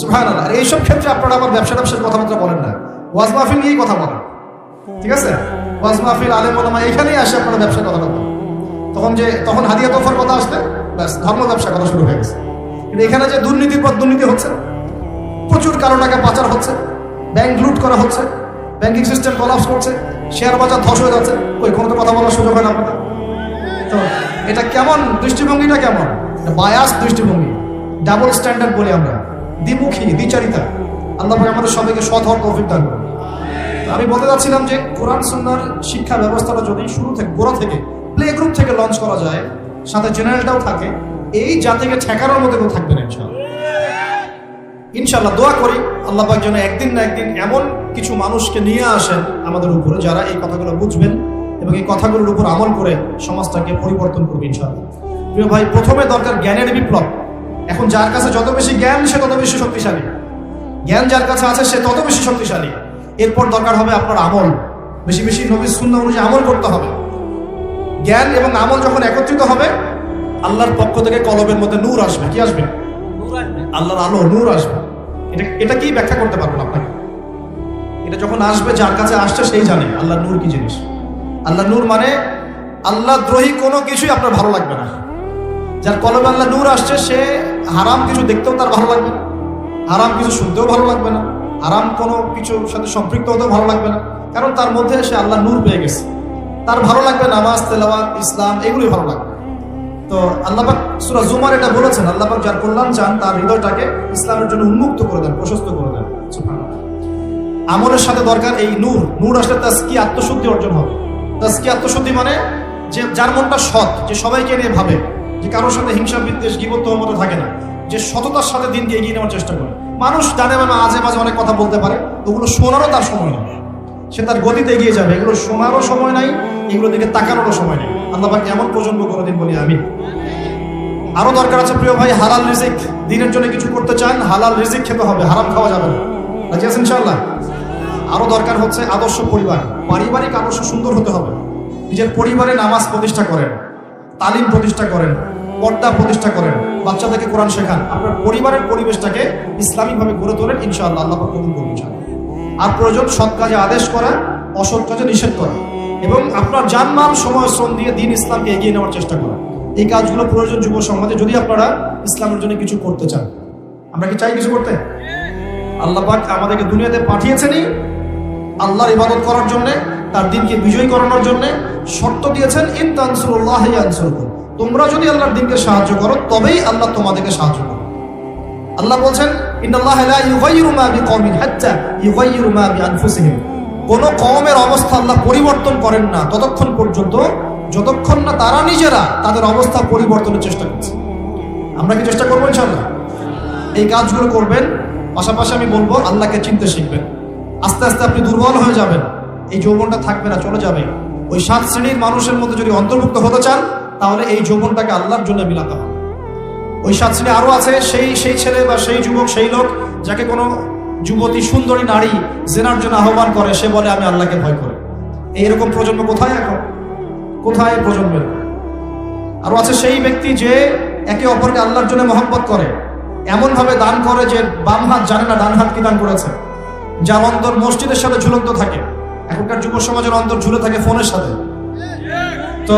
সুবহানাল্লাহ। আর এইসব ক্ষেত্রে আপনারা আবার ব্যবসার কথাবার্তা বলেন না, ওয়াজ মাহফিল নিয়েই কথা বলেন, ঠিক আছে? ওয়াজ মাহফিল, আলেম ওলামা এখানেই আসে আপনারা ব্যবসার কথা বলেন। তখন হাদিয়া তোফার কথা আসলে ব্যাস ধর্ম ব্যবসার কথা শুরু হয়ে গেছে। কিন্তু এখানে যে দুর্নীতির পর দুর্নীতি হচ্ছে, প্রচুর কারো টাকা পাচার হচ্ছে, ব্যাংক লুট করা হচ্ছে, ব্যাংকিং সিস্টেম কলাপস করছে, শেয়ার বাজার ধস হয়ে যাচ্ছে, ওই কোনো তো কথা বলার সুযোগ হয় না আপনাদের। তো এটা কেমন দৃষ্টিভঙ্গিটা, কেমন বায়াস দৃষ্টিভঙ্গি, ডাবল স্ট্যান্ডার্ড বলি আমরা, দ্বিমুখী, দ্বিচারিতা। আল্লাহ পাক আমাদের সবাইকে সৎ হওয়ার তৌফিক দান করুন। আমি বলতে চাচ্ছিলাম যে কোরআন সুন্নাহর শিক্ষা ব্যবস্থাটা যদি শুরু থেকে, গোড়া থেকে, প্লে গ্রুপ থেকে লঞ্চ করা যায়, সাথে জেনারেলটাও থাকে, এই জাতিকে ঠেকানোর মধ্যে কেউ থাকবে না ইনশাআল্লাহ। দোয়া করি আল্লাহ পাক যেন একদিন না একদিন এমন কিছু মানুষকে নিয়ে আসেন আমাদের উপরে, যারা এই কথাগুলো বুঝবেন এবং এই কথাগুলোর উপর আমল করে সমাজটাকে পরিবর্তন করবে ইনশাআল্লাহ। প্রিয় ভাই, প্রথমে দরকার জ্ঞানের বিপ্লব। এখন যার কাছে যত বেশি জ্ঞান, সে তত বেশি শক্তিশালী। জ্ঞান যার কাছে আছে, সে তত বেশি শক্তিশালী। এরপর দরকার হবে আপনার আমল, বেশি বেশি নবীর সুন্নাহ অনুযায়ী আমল করতে হবে। জ্ঞান এবং আমল যখন একত্রিত হবে, আল্লাহর পক্ষ থেকে কলবের মধ্যে নূর আসবে। কি আসবে? আল্লাহর আলো, নূর আসবে। এটা কি ব্যাখ্যা করতে পারবেন আপনাকে? এটা যখন আসবে, যার কাছে আসছে সেই জানে আল্লাহর নূর কি জিনিস। আল্লাহ নূর মানে আল্লাহ দ্রোহী কোনো কিছুই আপনার ভালো লাগবে না। যার কলবে আল্লাহ নূর আসছে, সে হারাম কিছু দেখতেও তার ভালো লাগবে না, হারাম কিছু শুনতেও ভালো লাগবে না, হারাম কোনো কিছুর সাথে সম্পৃক্ত হতেও ভালো লাগবে না, কারণ তার মধ্যে সে আল্লাহ নূর পেয়ে গেছে। তার ভালো লাগবে নামাজ, তেলাওয়াত, ইসলাম, এগুলোই ভালো লাগবে। তো আল্লাহ পাক সূরা জুমার এটা বলেছেন, আল্লাহ পাক যার কল্যাণ চান তার হৃদয়টাকে ইসলামের জন্য উন্মুক্ত করে দেন, প্রশস্ত করে দেন। সুবহানাল্লাহ। আমলের সাথে দরকার এই নূর। নূর আসলে তাজকিয়া, আত্মশুদ্ধি অর্জন হবে। তাজকিয়া, আত্মশুদ্ধি মানে যে যার মনটা সৎ, যে সবাইকে নিয়ে ভাবে, যে কারোর সাথে হিংসা বিদ্বেষ গীবত তহমত থাকে না, যে সততার সাথে দিনকে এগিয়ে নেওয়ার চেষ্টা করে। মানুষ জানে মানে আজে বাজে অনেক কথা বলতে পারে, ওগুলো শোনারও তার সময় নেই, সে তার গতিতে এগিয়ে যাবে। এগুলো শোনারও সময় নাই, এগুলো দিকে তাকানোরও সময় নেই। আল্লাহ পাক এমন প্রজন্ম করে দিন বলি আমি। আরো দরকার আছে প্রিয় ভাই, হালাল রিজিক। দিনের জন্য কিছু করতে চান, হালাল রিজিক খেতে হবে, হারাম খাওয়া যাবে না। রাজি আছেন ইনশাআল্লাহ? আরো দরকার হচ্ছে আদর্শ পরিবার, পারিবারিক আদর্শ সুন্দর হতে হবে। নিজের পরিবারে নামাজ প্রতিষ্ঠা করেন, তালিম প্রতিষ্ঠা করেন, পর্দা প্রতিষ্ঠা করেন, বাচ্চাদেরকে কোরআন শেখান, আপনার পরিবারের পরিবেশটাকে ইসলামিকভাবে গড়ে তোলেন ইনশাআল্লাহ। আল্লাহ পাক কবুল করবেন ইনশাআল্লাহ। আর প্রয়োজন সৎ কাজে আদেশ করা, অসৎ কাজে নিষেধ করা, এবং আপনার জানমাল, সময়, শ্রম দিয়ে দিন ইসলামকে এগিয়ে নেওয়ার চেষ্টা করা। এই কাজগুলো প্রয়োজন যুব সমাজে, যদি আপনারা ইসলামের জন্য কিছু করতে চান। আমরা কি চাই কিছু করতে? আল্লাহ পাক আমাদেরকে দুনিয়াতে পাঠিয়েছেনই আল্লাহর ইবাদত করার জন্য, তার দিনকে বিজয়ী করানোর জন্য। শর্ত দিয়েছেন, ইন তানসুরুল্লাহ ইয়ানসুরকুম, তোমরা যদি আল্লাহর দিনকে সাহায্য করো তবেই আল্লাহ তোমাদেরকে সাহায্য করবে। আল্লাহ বলছেন, ইন্নাল্লাহা লা ইউগাইয়িরু মা বিকওমিন হাত্তা ইউগাইয়িরু মা বিআনফুসিহিম, কোন কওমের অবস্থা আল্লাহ পরিবর্তন করেন না ততক্ষণ পর্যন্ত যতক্ষণ না তারা নিজেরা তাদের অবস্থা পরিবর্তনের চেষ্টা করছে। আমরা কি চেষ্টা করবো ইনশাআল্লাহ? এই কাজগুলো করবেন। পাশাপাশি আমি বলবো, আল্লাহকে চিনতে শিখবেন। আস্তে আস্তে আপনি দুর্বল হয়ে যাবেন, এই যৌবনটা থাকবে না, চলে যাবে। ওই 7 শ্রেণীর মানুষের মধ্যে যদি অন্তর্ভুক্ত হতে চান, তাহলে এই যৌবনটাকে আল্লাহর জন্য মিলাতে হবে। ওই 7 শ্রেণী আরো আছে, সেই ছেলে বা সেই যুবক, সেই লোক যাকে কোনো যুবতী সুন্দরী নারী জেনার জন্য আহ্বান করে, সে বলে আমি আল্লাহকে ভয় করি। এইরকম প্রজন্ম কোথায় এখন? কোথায় প্রজন্মের? আরো আছে সেই ব্যক্তি যে একে অপরকে আল্লাহর জন্য মহব্বত করে, এমন ভাবে দান করে যে বাম হাত জানে না ডান হাত কি দান করেছে, যার অন্তর মসজিদের সাথে ঝুলন্ত থাকে। এখনকার যুব সমাজের অন্তর ঝুলে থাকে ফোনের সাথে। তো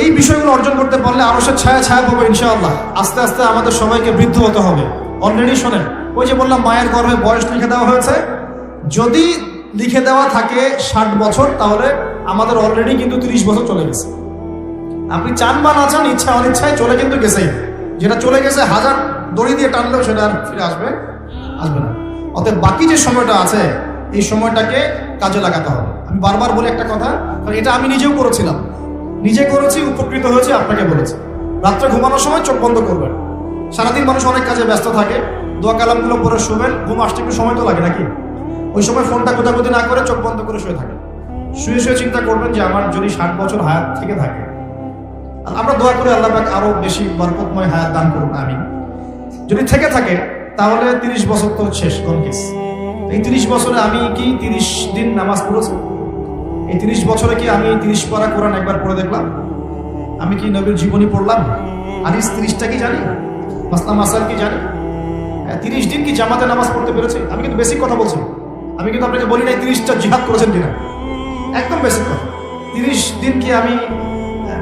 এই বিষয়গুলো অর্জন করতে পারলে আরশের ছায়া ছায়া পাবো ইনশাআল্লাহ। আস্তে আস্তে আমাদের সবাইকে বৃদ্ধ হতে হবে। অলরেডি শোনেন, ওই যে বললাম মায়ের গর্ভে বয়স লিখে দেওয়া হয়েছে, যদি লিখে দেওয়া থাকে 60 বছর, তাহলে আমাদের অলরেডি কিন্তু 30 বছর চলে গেছে। আপনি চান বা না চান, ইচ্ছা অনিচ্ছায় চলে কিন্তু গেছেই। যেটা চলে গেছে 1000 দড়ি দিয়ে টানলেও সেটা আর ফিরে আসবে না। অতএব বাকি যে সময়টা আছে, এই সময়টাকে কাজে লাগাতে হবে। আমি বারবার বলি একটা কথা, কারণ এটা আমি নিজেও করেছিলাম, নিজে করেছি, উপকৃত হয়েছে, আপনাকে বলেছি। রাত্রে ঘুমানোর সময় চোখ বন্ধ করবেন। সারাদিন মানুষ অনেক কাজে ব্যস্ত থাকে, দোয়া কালামগুলো পরে শুবেন, ঘুম আসতে একটু সময় তো লাগে নাকি? ওই সময় ফোনটা কোথাকুতি না করে চোখ বন্ধ করে শুয়ে থাকেন। শুয়ে শুয়ে চিন্তা করবেন যে আমার যদি 60 বছর হায়াত থেকে থাকে, আমরা দোয়া করে আল্লাহ পাক আরো বেশি বরকতময় হায়াত দান করুন, আমিন। যদি থেকে থাকে তাহলে 30 বছর তো শেষ, কম কেস। এই 30 বছরে আমি কি 30 দিন নামাজ পড়েছি? এই 30 বছরে কি আমি 30 পারা কোরআন একবার পড়ে দেখলাম? আমি কি নবীর জীবনী পড়লাম? হাদিস 30টা কি জানি? মাসলা মাসাল কি জানি? 30 দিন কি জামাতে নামাজ পড়তে পেরেছি? আমি কিন্তু বেসিক কথা বলছি, আমি কিন্তু আপনাকে বলি নাই 30টা জিহাদ করেছেন কিনা, একদম বেসিক কথা। 30 দিন কি আমি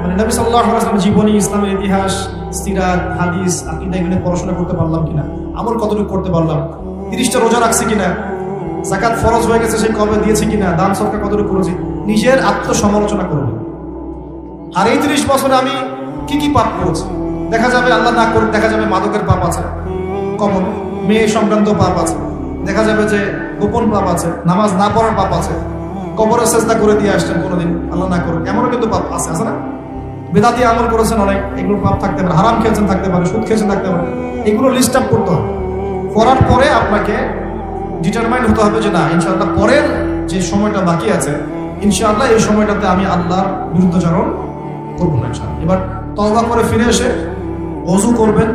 মানে নবী সাল্লাল্লাহু আলাইহি ওয়াসাল্লামের জীবনী, ইসলামের ইতিহাস, সিরাত, হাদিস, আকীদা এগুলো পড়াশোনা করতে পারলাম কিনা, আমল কতটুকু করতে পারলাম, 30টা রোজা রাখছি কিনা, যাকাত ফরজ হয়ে গেছে সেই কবে দিয়েছি কিনা, দান সদকা কতটুকু করেছি, নিজের আত্মসমালোচনা করবেন। আর এই 30 বছরে আমি কি কি পাপ করেছি? দেখা যাবে আল্লাহ না করুক, দেখা যাবে মাদকের পাপ আছে, কমন মেয়ে সংক্রান্ত পাপ আছে, দেখা যাবে যে গোপন পাপ আছে, নামাজ না পড়ার পাপ আছে, কবরে সেজদা করে দিয়ে আসছেন কোনোদিন, আল্লাহ না করুক, এমনও কিন্তু পাপ আছে, আছে না? বেদাতি আমল করেছেন অনেক, এগুলো পাপ থাকতে পারে, হারাম খেয়েছেন থাকতে পারে, সুদ খেয়েছেন থাকতে পারে, এগুলো লিস্ট আপ করতে হবে। করার পরে আপনাকে ডিটারমাইন্ড হতে হবে যে না, ইনশাআল্লাহ পরের যে সময়টা বাকি আছে, ইনশাআল্লাহ এই সময়টাতে আমি আল্লাহর বিরুদ্ধাচরণ করবো না ইনশাআল্লাহ। এবার তওবা করে ফিরে এসে ওযু করবেন,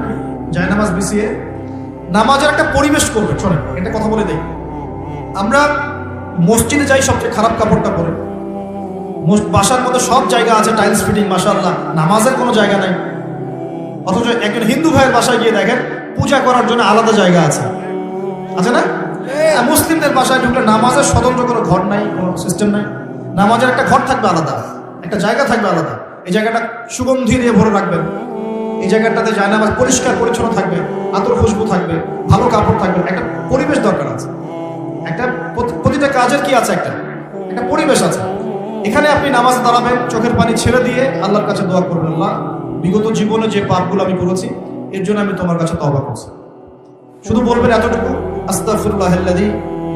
জায়নামাজ বিছিয়ে নামাজের একটা পরিবেশ করবেন। শোনেন, একটা কথা বলে দেই, আমরা মসজিদে যাই সবচেয়ে খারাপ কাপড়টা পরে, বাসার মধ্যে সব জায়গা আছে টাইলস ফিটিং, মাশাআল্লাহ, নামাজের কোনো জায়গা নাই। অথচ একজন হিন্দু ভাইয়ের বাসায় গিয়ে দেখেন পূজা করার জন্য আলাদা জায়গা আছে, আছে না? মুসলিমদের বাসায় ঢুকলে নামাজের স্বতন্ত্র কোনো ঘর নাই, কোনো সিস্টেম নাই। নামাজের একটা ঘর থাকবে আলাদা, একটা জায়গা থাকবে আলাদা, এই জায়গাটা সুগন্ধি দিয়ে ভরে রাখবেন, এই জায়গাটাতে জায়নামাজ পরিষ্কার পরিচ্ছন্ন থাকবে, আতর খুশবু থাকবে, ভালো কাপড় থাকবে, একটা পরিবেশ দরকার আছে। একটা প্রতিটা কাজের কি আছে, একটা পরিবেশ আছে। এখানে আপনি নামাজ দাঁড়াবেন, চোখের পানি ছেড়ে দিয়ে আল্লাহর কাছে দোয়া করবেন, আল্লাহ বিগত জীবনে যে পাপগুলো আমি করেছি এর জন্য আমি তোমার কাছে তওবা করছি। শুধু বলবেন এতটুকু, আস্তাগফিরুল্লাহাল্লাযী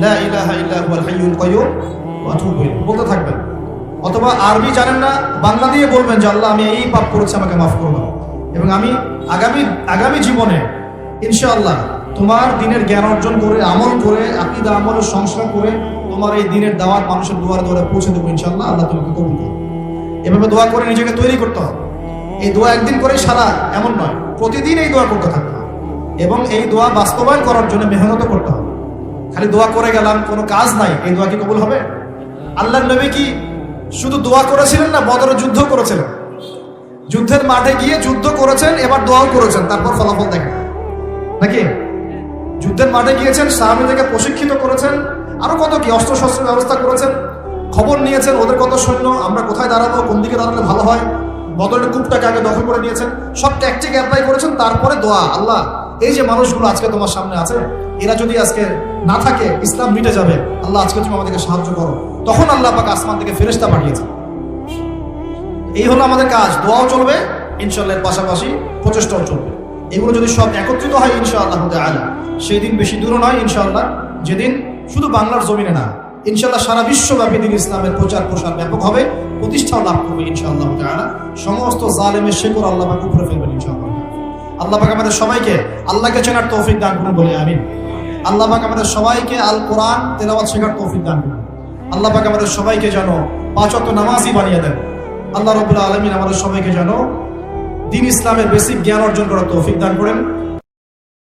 লা ইলাহা ইল্লা হুয়াল হাইয়ুল কাইয়্যুম ওয়া আতুবু ইলাইহি বলতে থাকবেন। অথবা আরবি জানেন না, বাংলা দিয়ে বলবেন যে আল্লাহ আমি এই পাপ করেছি, আমাকে মাফ করবেন, এবং আমি আগামী জীবনে ইনশাআল্লাহ তোমার দিনের জ্ঞান অর্জন করে, আমল করে, আকীদা আমলের সংস্কার করে তোমার এই দিনের দাওয়াত মানুষের দুয়ারে দুয়ারে পৌঁছে দেবো ইনশাআল্লাহ। আল্লাহ তোমাকে কবুল করুন। এভাবে দোয়া করে নিজেকে তৈরি করতে হবে। এই দোয়া একদিন করেই সারা এমন নয়, প্রতিদিন এই দোয়া করতে থাকতে হবে, এবং এই দোয়া বাস্তবায়ন করার জন্য মেহনত করতে হবে। খালি দোয়া করে গেলাম, কোনো কাজ নাই, এই দোয়া কি কবুল হবে? আল্লাহর নবী কি শুধু দোয়া করেছিলেন না, বদরের যুদ্ধ করেছিলেন? যুদ্ধের মাঠে গিয়ে যুদ্ধ করেছেন, এবার দোয়াও করেছেন, তারপর ফলাফল দেখেন নাকি? যুদ্ধের মাঠে গিয়েছেন, সাহাবীদেরকে প্রশিক্ষিত করেছেন, আরো কত কি অস্ত্র শস্ত্রের ব্যবস্থা করেছেন, খবর নিয়েছেন ওদের কত সৈন্য, আমরা কোথায় দাঁড়াবো, কোন দিকে দাঁড়ালে ভালো হয়, বদরের কূপটাকে আগে দখল করে নিয়েছেন, সব ট্যাকটিক অ্যাপ্লাই করেছেন। তারপরে দোয়া, আল্লাহ এই যে মানুষগুলো আজকে তোমার সামনে আছে, এরা যদি আজকে না থাকে ইসলাম মিটে যাবে, আল্লাহ আজকে তুমি আমাদেরকে সাহায্য করো। তখন আল্লাহ পাক আসমান থেকে ফেরেশতা পাঠিয়েছে। এই হলো আমাদের কাজ, দোয়াও চলবে ইনশাআল্লাহ, এর পাশাপাশি প্রচেষ্টাও চলবে। এগুলো যদি সব একত্রিত হয় ইনশাআল্লাহ তাআলা, সেই দিন বেশি দূর নয় ইনশাআল্লাহ, যেদিন শুধু বাংলার জমিনে না, ইনশাআল্লাহ সারা বিশ্বব্যাপী দিন ইসলামের প্রচার প্রসার ব্যাপক হবে, প্রতিষ্ঠাও লাভ করবে ইনশাআল্লাহ তাআলা। সমস্ত জালেমের শেকড় আল্লাহ পাক উপরে ফেলবেন ইনশাআল্লাহ। আল্লাহ পাক আমাদের সবাইকে আল্লাহকে চেনার তৌফিক দান করুন বলে আমিন। আল্লাহ পাক আমাদের সবাইকে আল কোরআন তেলাওয়াত শেখার তৌফিক দান করুন। আল্লাহ পাক আমাদের সবাইকে যেন 5 ওয়াক্ত নামাজি বানিয়ে দেন। আল্লাহ রাব্বুল আলামিন আমাদের সবাইকে যেন দ্বীন ইসলামের বেসিক জ্ঞান অর্জন করার তৌফিক দান করেন।